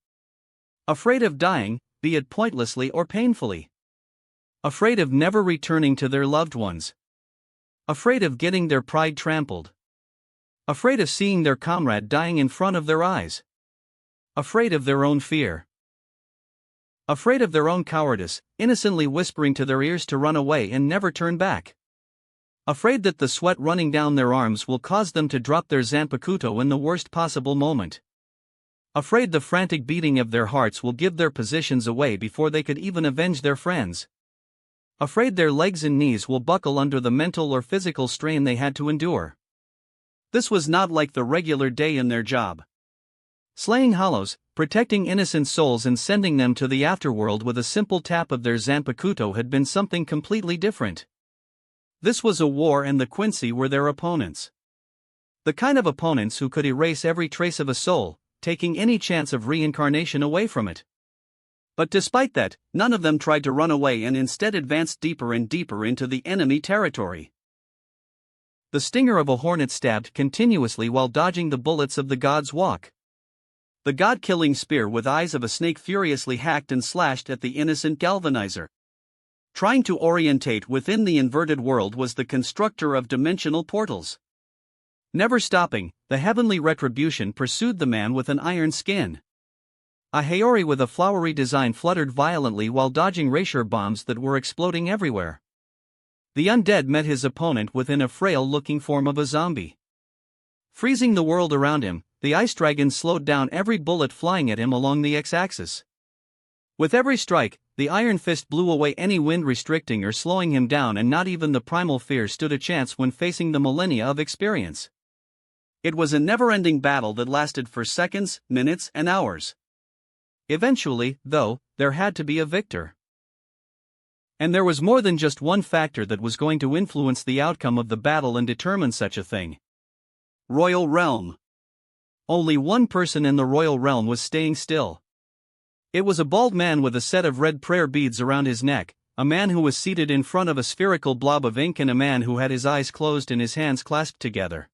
Afraid of dying, be it pointlessly or painfully. Afraid of never returning to their loved ones. Afraid of getting their pride trampled. Afraid of seeing their comrade dying in front of their eyes. Afraid of their own fear. Afraid of their own cowardice, innocently whispering to their ears to run away and never turn back. Afraid that the sweat running down their arms will cause them to drop their Zanpakuto in the worst possible moment. Afraid the frantic beating of their hearts will give their positions away before they could even avenge their friends. Afraid their legs and knees will buckle under the mental or physical strain they had to endure. This was not like the regular day in their job. Slaying hollows, protecting innocent souls and sending them to the afterworld with a simple tap of their Zanpakuto had been something completely different. This was a war, and the Quincy were their opponents. The kind of opponents who could erase every trace of a soul, taking any chance of reincarnation away from it. But despite that, none of them tried to run away and instead advanced deeper and deeper into the enemy territory. The stinger of a hornet stabbed continuously while dodging the bullets of the god's walk. The god-killing spear with eyes of a snake furiously hacked and slashed at the innocent galvanizer. Trying to orientate within the inverted world was the constructor of dimensional portals. Never stopping, the heavenly retribution pursued the man with an iron skin. A Haori with a flowery design fluttered violently while dodging Raisher bombs that were exploding everywhere. The undead met his opponent within a frail-looking form of a zombie. Freezing the world around him, the ice dragon slowed down every bullet flying at him along the x-axis. With every strike, the iron fist blew away any wind restricting or slowing him down, and not even the primal fear stood a chance when facing the millennia of experience. It was a never-ending battle that lasted for seconds, minutes, and hours. Eventually, though, there had to be a victor. And there was more than just one factor that was going to influence the outcome of the battle and determine such a thing. Royal Realm. Only one person in the Royal Realm was staying still. It was a bald man with a set of red prayer beads around his neck, a man who was seated in front of a spherical blob of ink, and a man who had his eyes closed and his hands clasped together.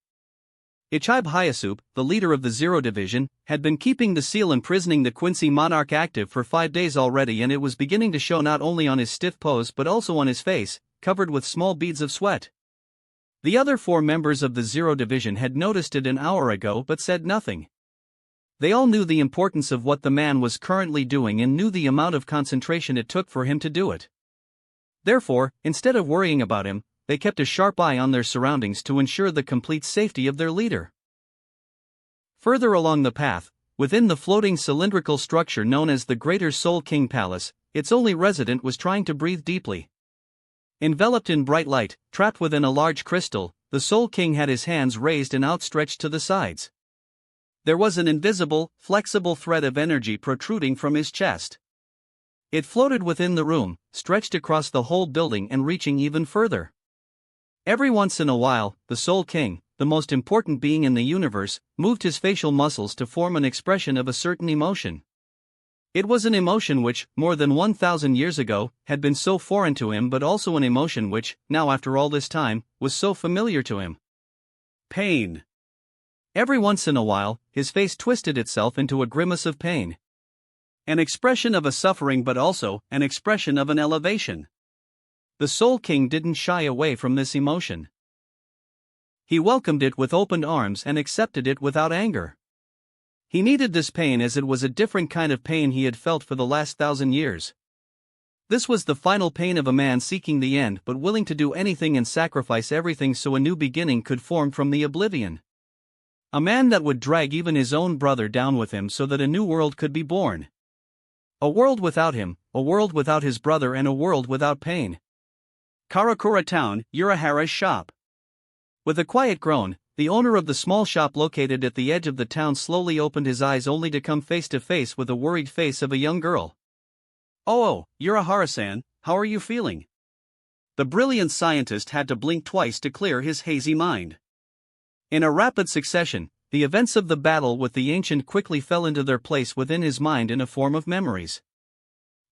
Ichigo Awoke, the leader of the 0 Division, had been keeping the seal imprisoning the Quincy monarch active for 5 days already, and it was beginning to show not only on his stiff pose but also on his face, covered with small beads of sweat. The other 4 members of the 0 Division had noticed it an hour ago but said nothing. They all knew the importance of what the man was currently doing and knew the amount of concentration it took for him to do it. Therefore, instead of worrying about him, they kept a sharp eye on their surroundings to ensure the complete safety of their leader. Further along the path, within the floating cylindrical structure known as the Greater Soul King Palace, its only resident was trying to breathe deeply. Enveloped in bright light, trapped within a large crystal, the Soul King had his hands raised and outstretched to the sides. There was an invisible, flexible thread of energy protruding from his chest. It floated within the room, stretched across the whole building and reaching even further. Every once in a while, the Soul King, the most important being in the universe, moved his facial muscles to form an expression of a certain emotion. It was an emotion which, more than 1,000 years ago, had been so foreign to him, but also an emotion which, now after all this time, was so familiar to him. Pain. Every once in a while, his face twisted itself into a grimace of pain. An expression of a suffering, but also an expression of an elevation. The Soul King didn't shy away from this emotion. He welcomed it with open arms and accepted it without anger. He needed this pain as it was a different kind of pain he had felt for the last 1,000 years. This was the final pain of a man seeking the end but willing to do anything and sacrifice everything so a new beginning could form from the oblivion. A man that would drag even his own brother down with him so that a new world could be born. A world without him, a world without his brother, and a world without pain. Karakura Town, Urahara's shop. With a quiet groan, the owner of the small shop located at the edge of the town slowly opened his eyes only to come face to face with a worried face of a young girl. Oh, Urahara-san, how are you feeling? The brilliant scientist had to blink twice to clear his hazy mind. In a rapid succession, the events of the battle with the ancient quickly fell into their place within his mind in a form of memories.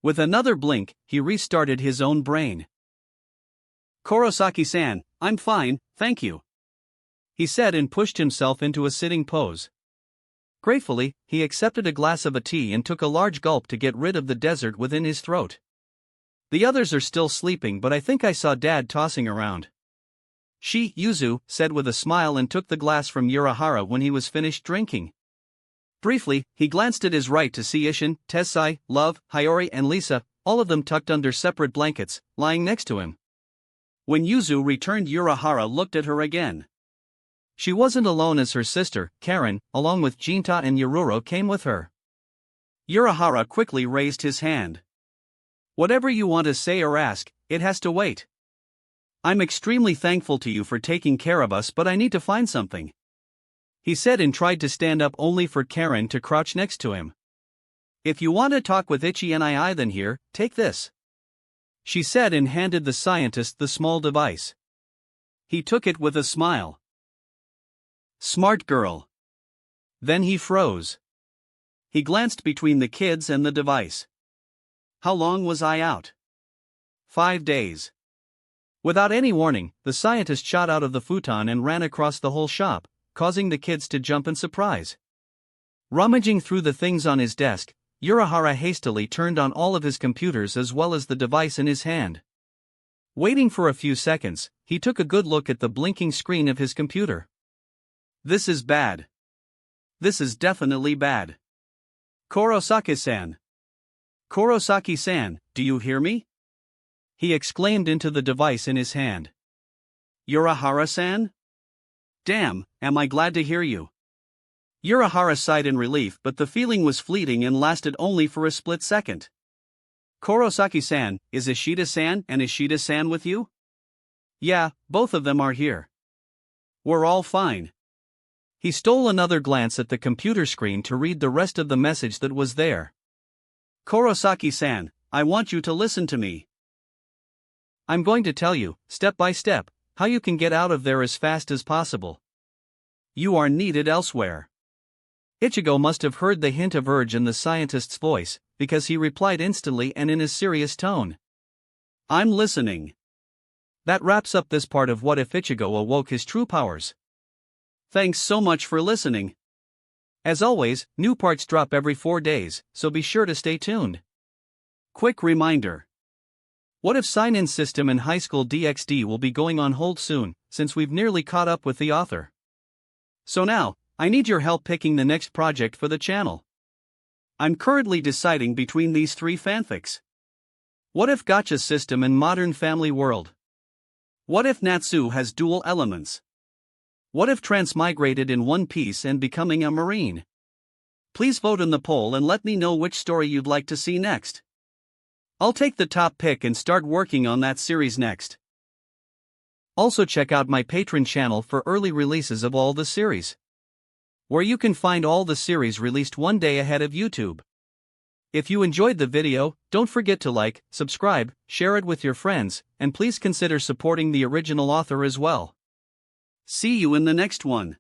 With another blink, he restarted his own brain. Kurosaki-san, I'm fine, thank you, he said and pushed himself into a sitting pose. Gratefully, he accepted a glass of a tea and took a large gulp to get rid of the desert within his throat. The others are still sleeping, but I think I saw Dad tossing around. Yuzu said with a smile and took the glass from Urahara when he was finished drinking. Briefly, he glanced at his right to see Ishin, Tessai, Love, Hiyori and Lisa, all of them tucked under separate blankets, lying next to him. When Yuzu returned, Urahara looked at her again. She wasn't alone as her sister, Karen, along with Jinta and Yororo came with her. Urahara quickly raised his hand. Whatever you want to say or ask, it has to wait. I'm extremely thankful to you for taking care of us, but I need to find something, he said and tried to stand up only for Karen to crouch next to him. If you want to talk with Ichi and then here, take this, she said and handed the scientist the small device. He took it with a smile. Smart girl. Then he froze. He glanced between the kids and the device. How long was I out? 5 days. Without any warning, the scientist shot out of the futon and ran across the whole shop, causing the kids to jump in surprise. Rummaging through the things on his desk, Urahara hastily turned on all of his computers as well as the device in his hand. Waiting for a few seconds, he took a good look at the blinking screen of his computer. This is bad. This is definitely bad. Kurosaki-san. Kurosaki-san, do you hear me? He exclaimed into the device in his hand. Urahara-san? Damn, am I glad to hear you. Urahara sighed in relief, but the feeling was fleeting and lasted only for a split second. Kurosaki-san, is Ishida-san and Ishida-san with you? Yeah, both of them are here. We're all fine. He stole another glance at the computer screen to read the rest of the message that was there. Kurosaki-san, I want you to listen to me. I'm going to tell you, step by step, how you can get out of there as fast as possible. You are needed elsewhere. Ichigo must have heard the hint of urge in the scientist's voice, because he replied instantly and in a serious tone. I'm listening. That wraps up this part of What If Ichigo Awoke His True Powers. Thanks so much for listening. As always, new parts drop every 4 days, so be sure to stay tuned. Quick reminder. What If sign-in system in High School DxD will be going on hold soon, since we've nearly caught up with the author. So now, I need your help picking the next project for the channel. I'm currently deciding between these 3 fanfics. What if Gacha system in Modern Family World? What if Natsu has dual elements? What if Transmigrated in One Piece and becoming a Marine? Please vote in the poll and let me know which story you'd like to see next. I'll take the top pick and start working on that series next. Also check out my Patreon channel for early releases of all the series, where you can find all the series released one day ahead of YouTube. If you enjoyed the video, don't forget to like, subscribe, share it with your friends, and please consider supporting the original author as well. See you in the next one.